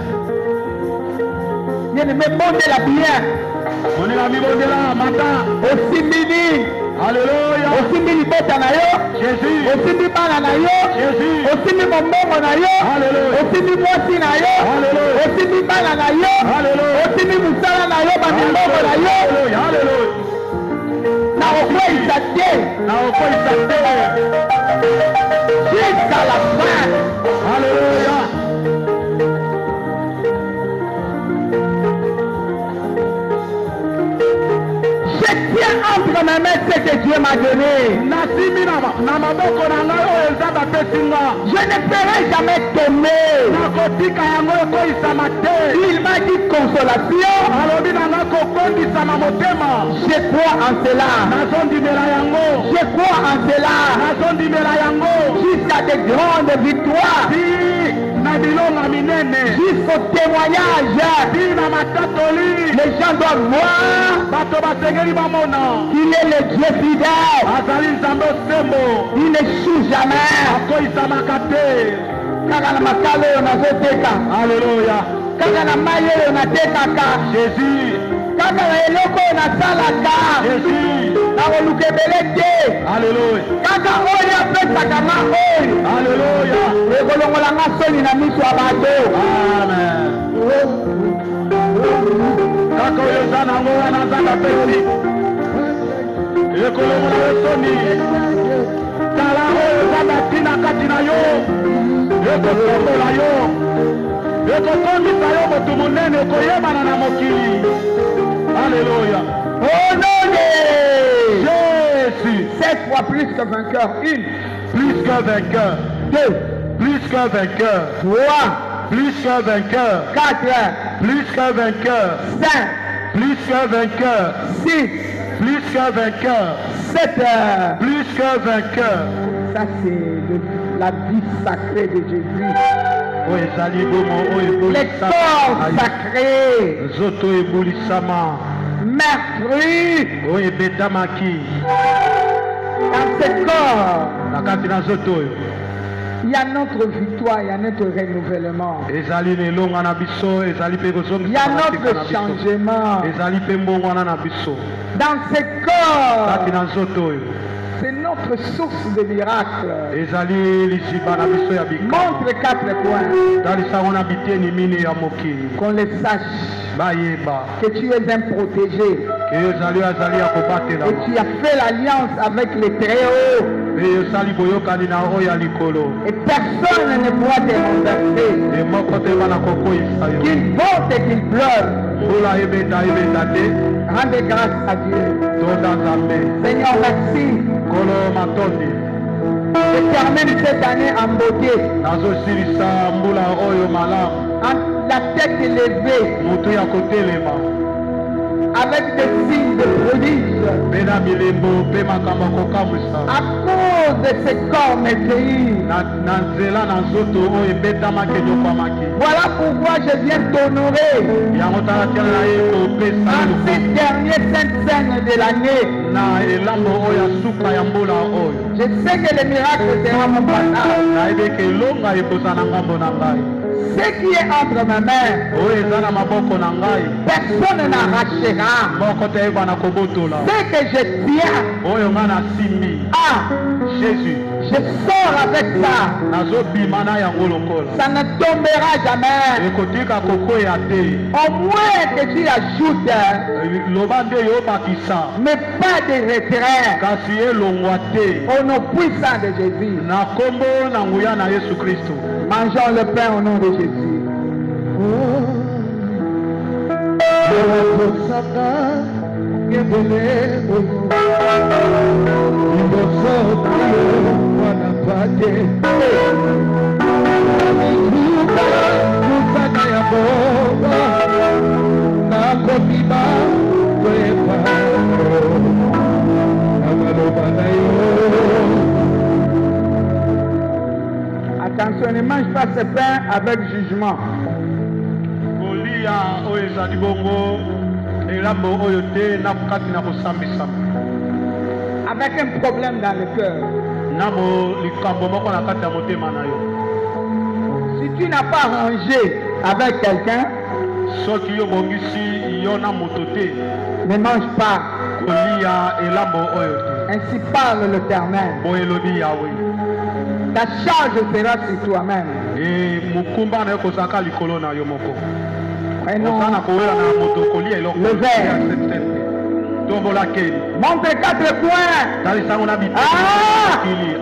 Je ne me bonde la bien. On est la vie de la matin. Aussi mini. Alléluia. Aussi mini bota na yo. Jésus. Aussi mini bana na yo. Jésus. Aussi mini mombongo na yo. Alléluia. Aussi mini mwasi na yo. Alléluia. Aussi mini bana na yo. Alléluia. Aussi mini musala na yo bamimbongo na yo. Alléluia. Alléluia. Na okweyisa te. Na okweyisa te. Jusqu'à la fin. Alléluia. Je tiens entre mes mains ce que Dieu m'a donné. Je ne ferai jamais tomber. Il m'a dit consolation. Je crois en cela. Je crois en cela. Jusqu'à de grandes victoires. Jusqu'au témoignage. Les gens doivent voir qu'il est le Dieu fidèle. Il n'échoue jamais. Kaka na makalo oyo nazoteka. Alléluia. Kaka na mai oyo natekaka. Jésus. Kaka na eloko oyo nasalaka. Jésus. nakoluka ebele te. Alléluia. Kaka oyo apesaka nga oyo. Alléluia. ekolongola nga soni na miso ya bato. Amen. Kaka oyo eza nango wana nzambe apesi ekolongola yo soni. Tala oyo nzambe atina kati na yo ekosombola yo ekokondisa yo motu monene okoyebana na mokili. Alléluia. Au nom de Jésus. 7 fois plus que vainqueur. 1. Plus qu'un vainqueur. 2. Plus qu'un vainqueur. 3. Plus qu'un vainqueur. 4. Plus qu'un vainqueur. 5. Plus qu'un vainqueur. 6. Plus qu'un vainqueur. 7. Plus qu'un vainqueur. Ça c'est la vie sacrée de Jésus. Les corps sacrés. Zoto ebulisama. Meurtri. Oye betamaki. Dans ce corps. Nakati na zoto. Il y a notre victoire, il y a notre renouvellement. Il y a notre changement. Dans ce corps, c'est notre source de miracles. Montre 4 points. Qu'on les sache. Que tu es un protégé. Et tu as fait l'alliance avec les Très-Hauts. Et personne ne pourra te renverser. Qu'il porte et qu'il pleure. Rendez grâce à Dieu. Seigneur, merci. Je termine cette année en beauté. La tête élevée. Avec des signes de prodiges. À cause de ce corps météi. Voilà pourquoi je viens t'honorer. En ces derniers 5 scènes de l'année. Je sais que le miracle sera mon passage. Ce qui est entre mes mains, personne n'arrachera. Ce que je tiens, Jésus, Je sors avec ça. Ça ne tombera jamais. Au moins que tu ajoutes, mais pas de retrait. Au nom puissant de Jésus. Mangeons le pain au nom de Jésus. Attention, ne mange pas ce pain avec jugement. Avec un problème dans le cœur. Si tu n'as pas rangé avec quelqu'un, ne mange pas. Ainsi parle l'Éternel. Ta charge sera sur toi-même. Prenons le verre. Montre 4 points.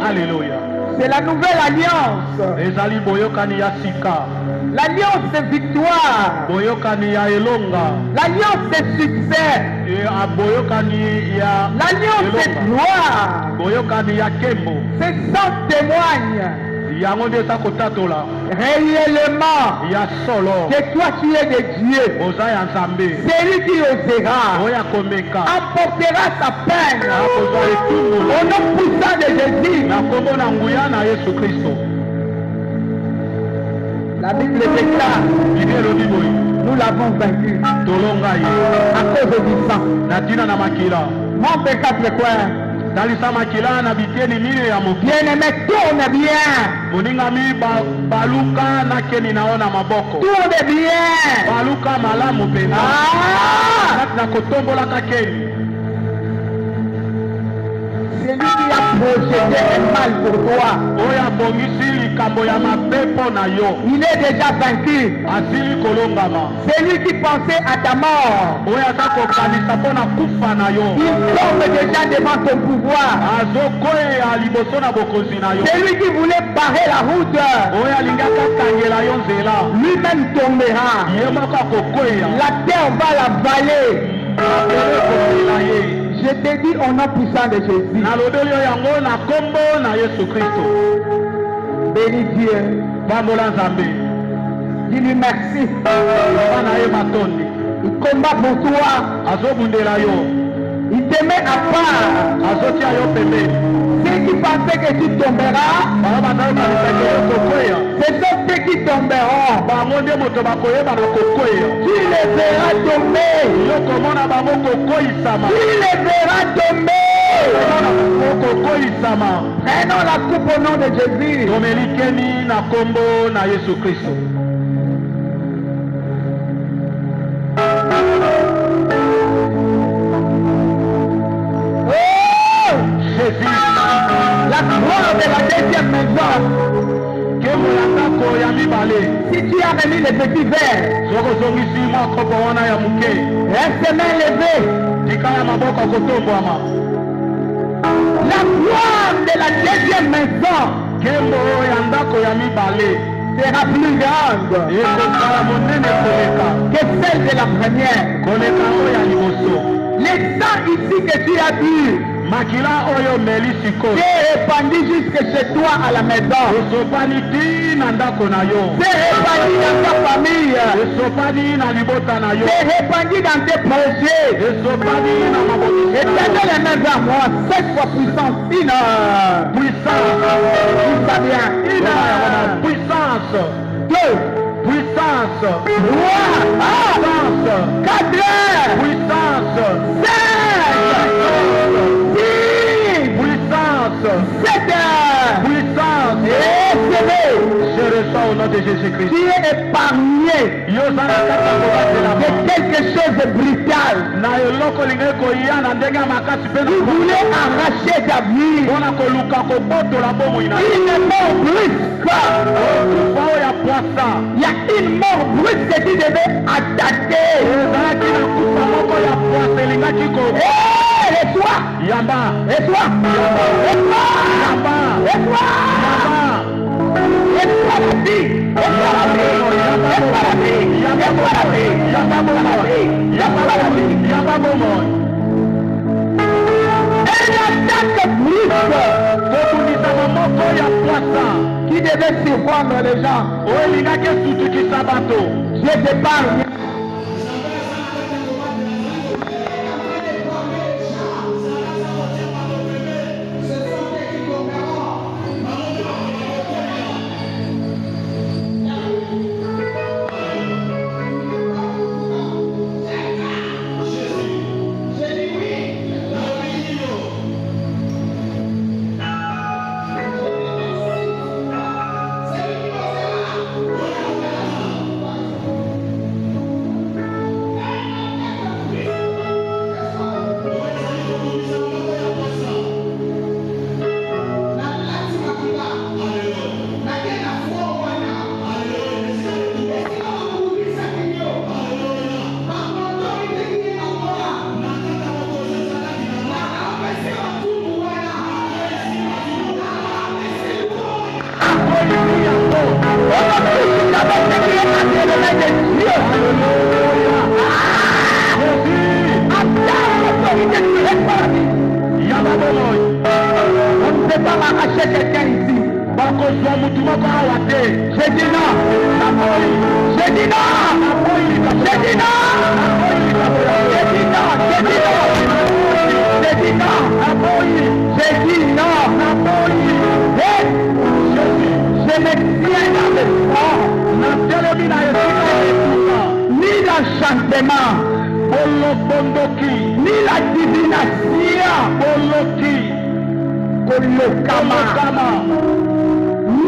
Alléluia. C'est la nouvelle alliance. L'alliance de victoire. L'alliance de succès. L'alliance de gloire. C'est sans témoigne. Réellement que toi tu es de Dieu. Celui qui osera apportera sa peine au nom puissant de Jésus. La Bible déclare, nous l'avons vaincu à cause du sang. Montre 4 coins. Bien-aimé, tourne bien. Tourne bien. Celui qui a projeté un mal pour toi, il est déjà vaincu. Celui qui pensait à ta mort, il tombe déjà devant ton pouvoir. Celui qui voulait barrer la route, lui-même tombera. La terre va l'avaler. Je te dis au nom puissant de Jésus. Bénis Dieu. Dis-lui merci. Il combat pour toi. Il te met à part. Ceux qui pensaient que tu tomberas, ce sont ceux qui tomberont. Tu les verras tomber. Tu les verras tomber. Prenons la coupe au nom de Jésus. La gloire de la deuxième maison. Si tu as remis les petits verres, reste main levée. La gloire de la deuxième maison sera plus grande que celle de la première. Les sangs ici que tu as bu c'est répandu jusque chez toi à la maison. C'est répandu dans ta famille. C'est répandu dans tes projets. Étendez les mains vers moi. 7 fois puissance. Une puissance. Ça vient. Puissance. 2. Puissance. 3. Puissance. 4. Puissance. 5. Puissance. 7. Puissance. Et Je reçois au nom de Jésus-Christ. Tu es épargné de quelque chose de brutal. Tu voulais arracher ta vie. Une mort brusque. Il y a une mort brusque que tu devais attaquer. Et toi, et toi, qui devait surprendre les gens. Je t'épargne. On ne peut pas m'arracher quelqu'un ici. J'ai dit non. J'ai dit non. J'ai dit non. J'ai dit non. J'ai dit non. J'ai dit non. Je me tiens dans le fond. Ni l'enchantement, ni la divination,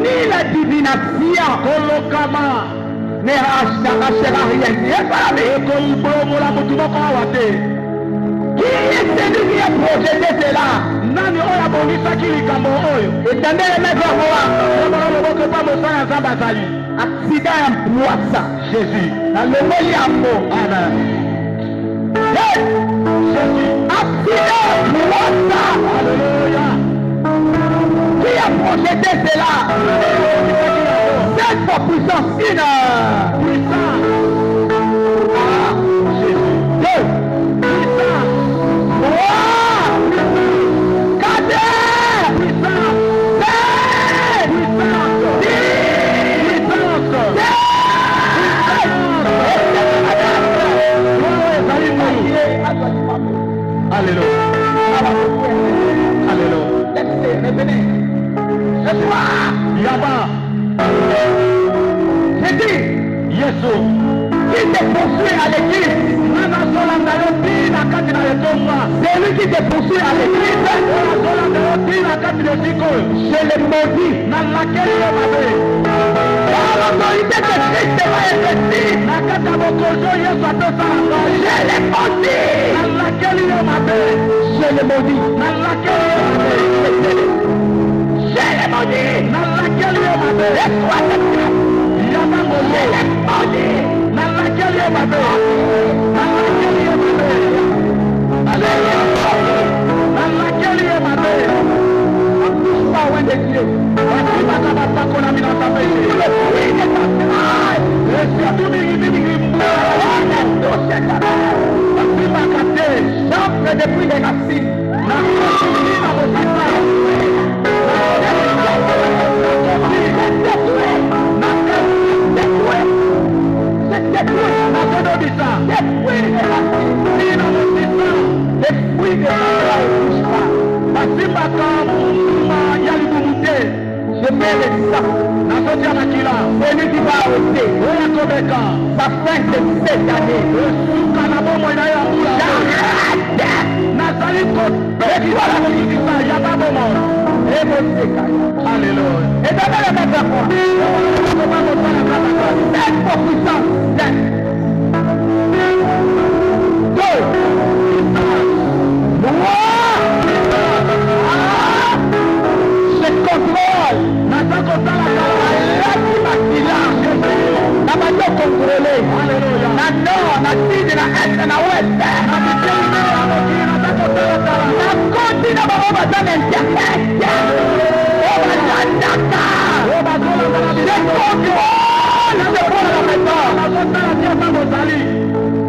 ni la divination ne arrachera rien. Qui est celui qui a projeté cela? Étendez les mains vers moi. Accident en poisson. Jésus. Dans le mot Yambo. Amen. Jésus. Accident en poisson. Alléluia. Qui a projeté cela? Cette fois puissance. Une. Puissance. Ah. Jésus. Deux. Puissance. Trois. Quatre. Puissance. Sept. Puissance. Alléluia. Alléluia. Revenez. Yaba. J'ai dit. Yesu. Qui te poursuit à l'église? C'est lui qui te poursuit à l'église. Je le maudis. Par l'autorité de Christ va investir. Je le maudis. Je le maudis. Je le maudis. Laisse-toi te faire. Je le maudis. Depuis les racines. Je mets le sang. Celui qui va arrêter sa fin de cette année. J'arrête. Alléluia. Et dans la matin, d'être pour puissance, d'être. Deux. Je contrôle. Na bato contrôlé. Na nord, na sud, na est, na ouest. Na côté, na babo baza na internet. Oh bazandaka. Je contrôle. Je prends la méthode.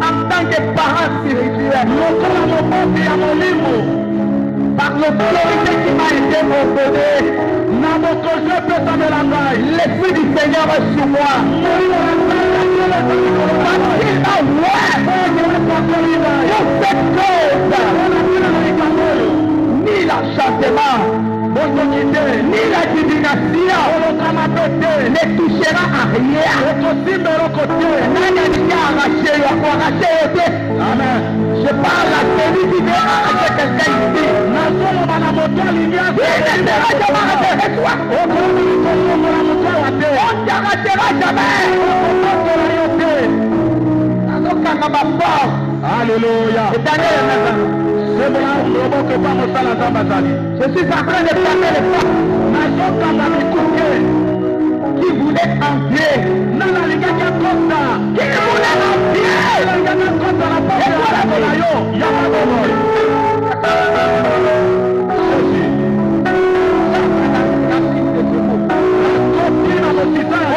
En tant que parent spirituel. Par l'autorité qui m'a été ordonnée, l'Esprit du Seigneur est sur moi. Parce qu'il m'a ouvert pour cette cause. Ni l'enchantement, ni la divination ne touchera à rien. Amen. Je parle à celui qui veut arracher quelqu'un ici. Il ne sera jamais arraché toi. On ne t'arrachera jamais. Alléluia. Je suis en train de fermer les portes qui voulait entrer. Qui voulait entrer.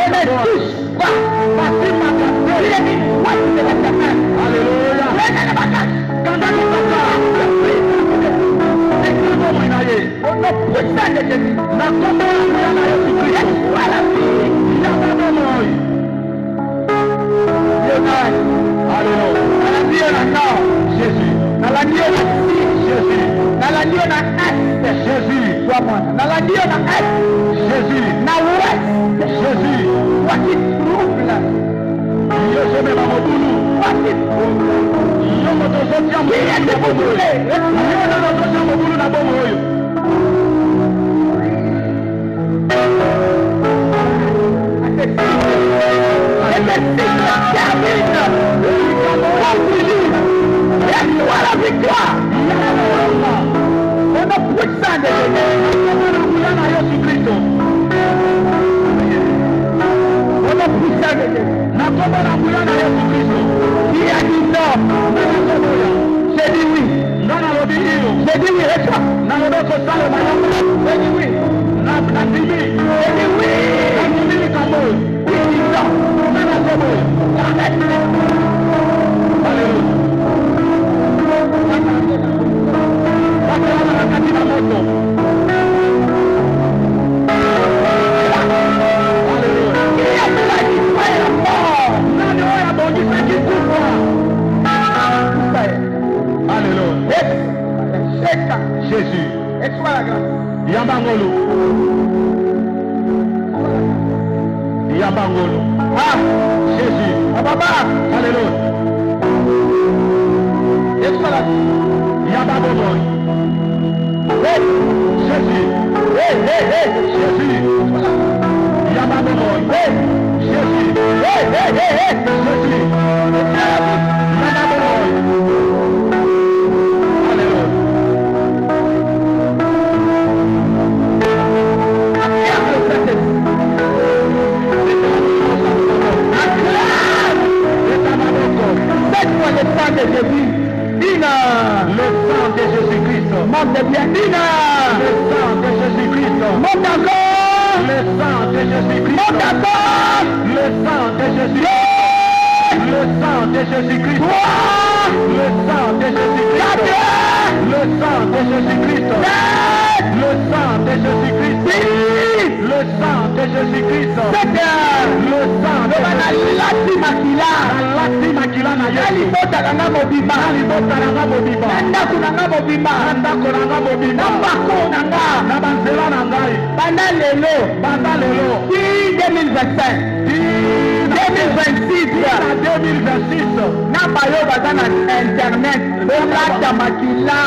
On ne touche pas. Il est une boîte de l'éternel. Alléluia. On ne pousse pas de Jésus. Jésus. Et toi la grâce. Yambangolo. Yambangolo. Ah, Jésus. ah papa. Alléluia. Et toi la Yambangolo. Hey, Jésus. hey, hey, hey. Jésus. Yambangolo. Hey, Jésus. hey, hey, hey, hey. Jésus. Yambangolo. Alléluia. Faites-moi le sang de Jésus. Dina. Le sang de Jésus-Christ. Monte bien. Dina. Le sang de Jésus-Christ. Monte encore. Le sang de Jésus-Christ. Monte encore. Le sang de Jésus-Christ. Le sang de Jésus-Christ. Le sang de Jésus-Christ. Le sang de Jésus-Christ. Le sang de Jésus-Christ. Le sang de Jésus-Christ. Le sang de Lati makila. Alati makila na Yesu. Alibota nanga mobima. Alibota nanga mobima. Ndako nanga mobima. Ndako nanga mobima. Nambako nanga. Na banzela na ngai. Banda lelo. Banda lelo. Ti 2025. 2026. Na 2026. Na bayo baza na internet. Olata makila.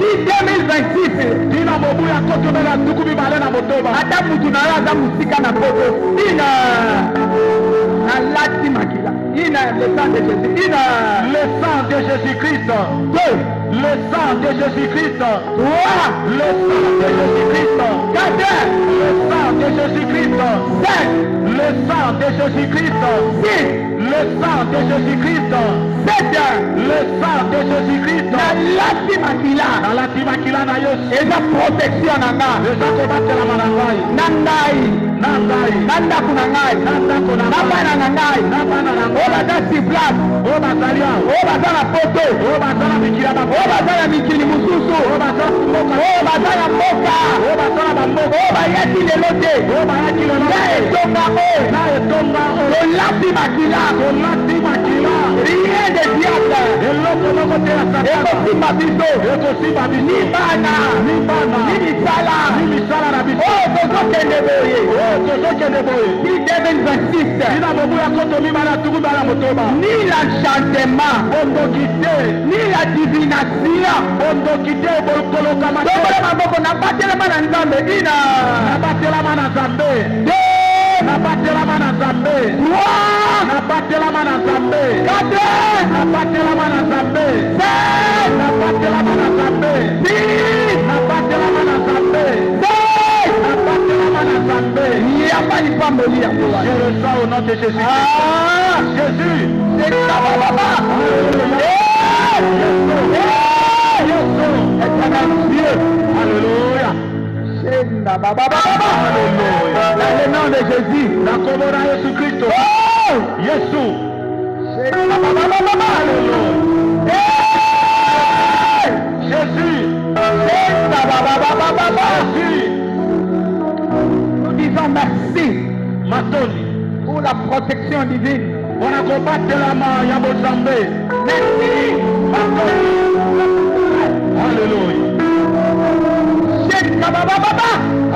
Si 2026. Tina mobu ya kotomela tuku mibale na motoba. Ata mutu na yo aza musika na poto. Ina lati makila. Ina le sang de Jésus. Ina le sang de Jésus-Christ. 2. Le sang de Jésus-Christ. 3. Le sang de Jésus-Christ. 4. Le sang de Jésus-Christ. 5. Le sang de Jésus-Christ. 6. Le sang de Jésus-Christ. 7. Le sang de Jésus-Christ. Na lati makila. Na lati makila na Yesu. Eza protection na nga. Eza kobatela na ngai. Na ngai. Na ngai. Na ndako na ngai. Na ndako na ngai. Na bana na ngai. Na bana na ngai. Oyo baza sur place. Oyo bazali awa. Oyo baza na poto. Oyo baza na mikili ya bapo. Oyo baza na mikili mosusu. Oyo baza na mboka. Oyo baza na mboka. Oyo baza na bamboka. Oyo bayaki lelo te. Oyo bayaki lelo te. Na etonga oyo. Na etonga oyo. Tolati makila. Tolati makila. Rien de diable. Eloko moko te ya Satana. Ekosimba biso. Ekosimba biso. Ni bana. Ni bana. Ni misala. Ni misala na biso. Oyo tozokende boye. Oyo tozokende boye. Ni 2026. Tina mobu ya koto mibale ya tuku mibale ya motoba. Ni l'enchantement. Bondoki te. Ni la divination. Bondoki te bolokama te. Tokole maboko na batelema na Nzambe. Ina. Na batelama na Nzambe. 2. Na batelama na Nzambe. 3. Na batelama na Nzambe. 4. Na batelama na Nzambe. 5. Na batelama na Nzambe. 6. Na batelama na Nzambe. 7. Na batelama na Nzambe. Yamba lipamboli ya Je reçois au nom de Jésus. Ah. Jésus. C'est ça, baba. Éternel Dieu. Alléluia. C'est ça, baba. Alléluia. Dans le nom de Jésus. Na kombo na Yesu Kristo. Oh. Yesu. C'est ça, baba. Alléluia. Jésus. C'est ça, baba. Jésus. Nous disons merci Matoni. pour la protection divine. Wanakobatelama ya Bozambe. Merci. Matoni. Alléluia. C'est ça, baba.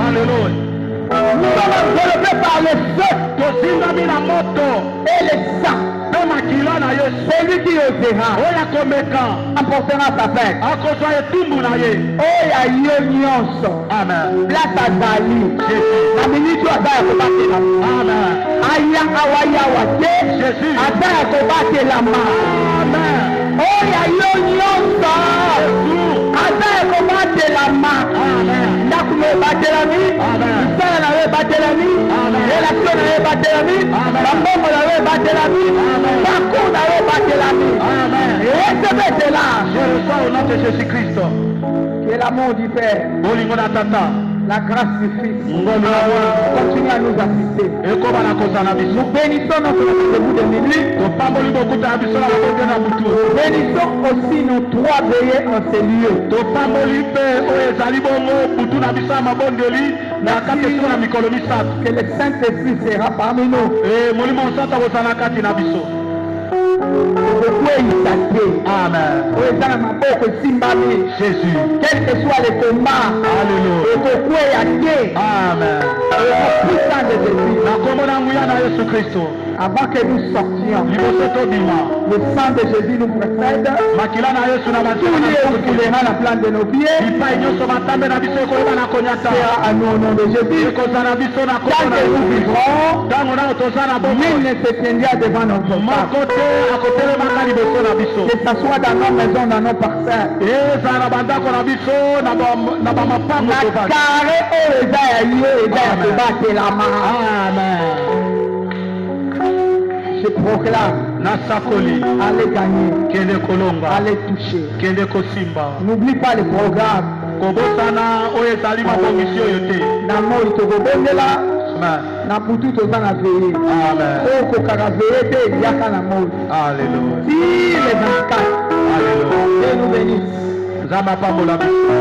Alléluia. Nous sommes enveloppés par le feu Tosingami na moto. et le sang. Pe makila na Yesu. Celui qui osera Oya komeka. emportera sa fête. Akozwa etumbu na ye. Oya yo nyonso. Amen. Place azali. Jésus. Na miniti aza ya kobatela. Amen. Aya awayawa te. Jésus. Aza ya kobatelama. Amen. Oya yo nyonso. Jésus. Aza ya kobatelama. Amen. Ndako na ebatelami. Amen. Misala na yo ebatelami. Amen. Relation na yo ebatelami. Amen. Bambongo na yo ebatelami. Amen. Parcours na yo ebatelami. Amen. Recevez-la. Je reçois au nom de Jésus-Christ. Que l'amour du Père, Bolingo na tata. la grâce du Fils, Ngolo ya Bwana. continue à nous assister. Ekoba na kozana biso. Nous bénissons notre rendez-vous de minuit. Topamboli bokuta na biso na bokote na butu. Bénissons aussi nos 3 veillées en ces lieux. Topamboli pe oyo ezali bongo butu na biso ya mabondeli na kati esiko na mikolo misato. Que le Saint-Esprit sera parmi nous. Molimo mosantu kozala na kati na biso. Okweyisa te. Amen. Oyo eza na maboko esimbami. Jésus. Quel que soit le combat. Alléluia. Okokweya te. Amen. Au nom puissant de Jésus. Na kombo na nguya na Yesu Kristo. Avant que nous sortions, Liboso tobima. le sang de Jésus nous précède. Makila na Yesu na Tous matuna na les refoulera la plante de nos pieds. bipai nyonso batambe na biso ekoyeba na konyata. Sera à nous au nom de Jésus. ekozala biso na Tant kombo na que nous Yesu. vivrons, ntango nano toza na nul bomoi ne se tiendra devant notre table. moko te akotelemaka liboso na biso. Que ce soit dans nos maisons, dans nos parcelles. ezala na bandako na biso na bamapango Na tovandi. carré oyo eza ya yo eza ya kobatelama. Amen. Je proclame, nasakoli allez gagner, kende kolonga allez toucher. kende kosimba N'oublie pas le programme. kobosana oyo ezali mabongisi oyo te. Na moi tokobondela, Amen. na putu toza na veye. Amen. Oyo kokaka veye te yaka na moi. Alléluia. Si les 24, Alléluia. Dieu nous bénisse. nzambe apambola biso.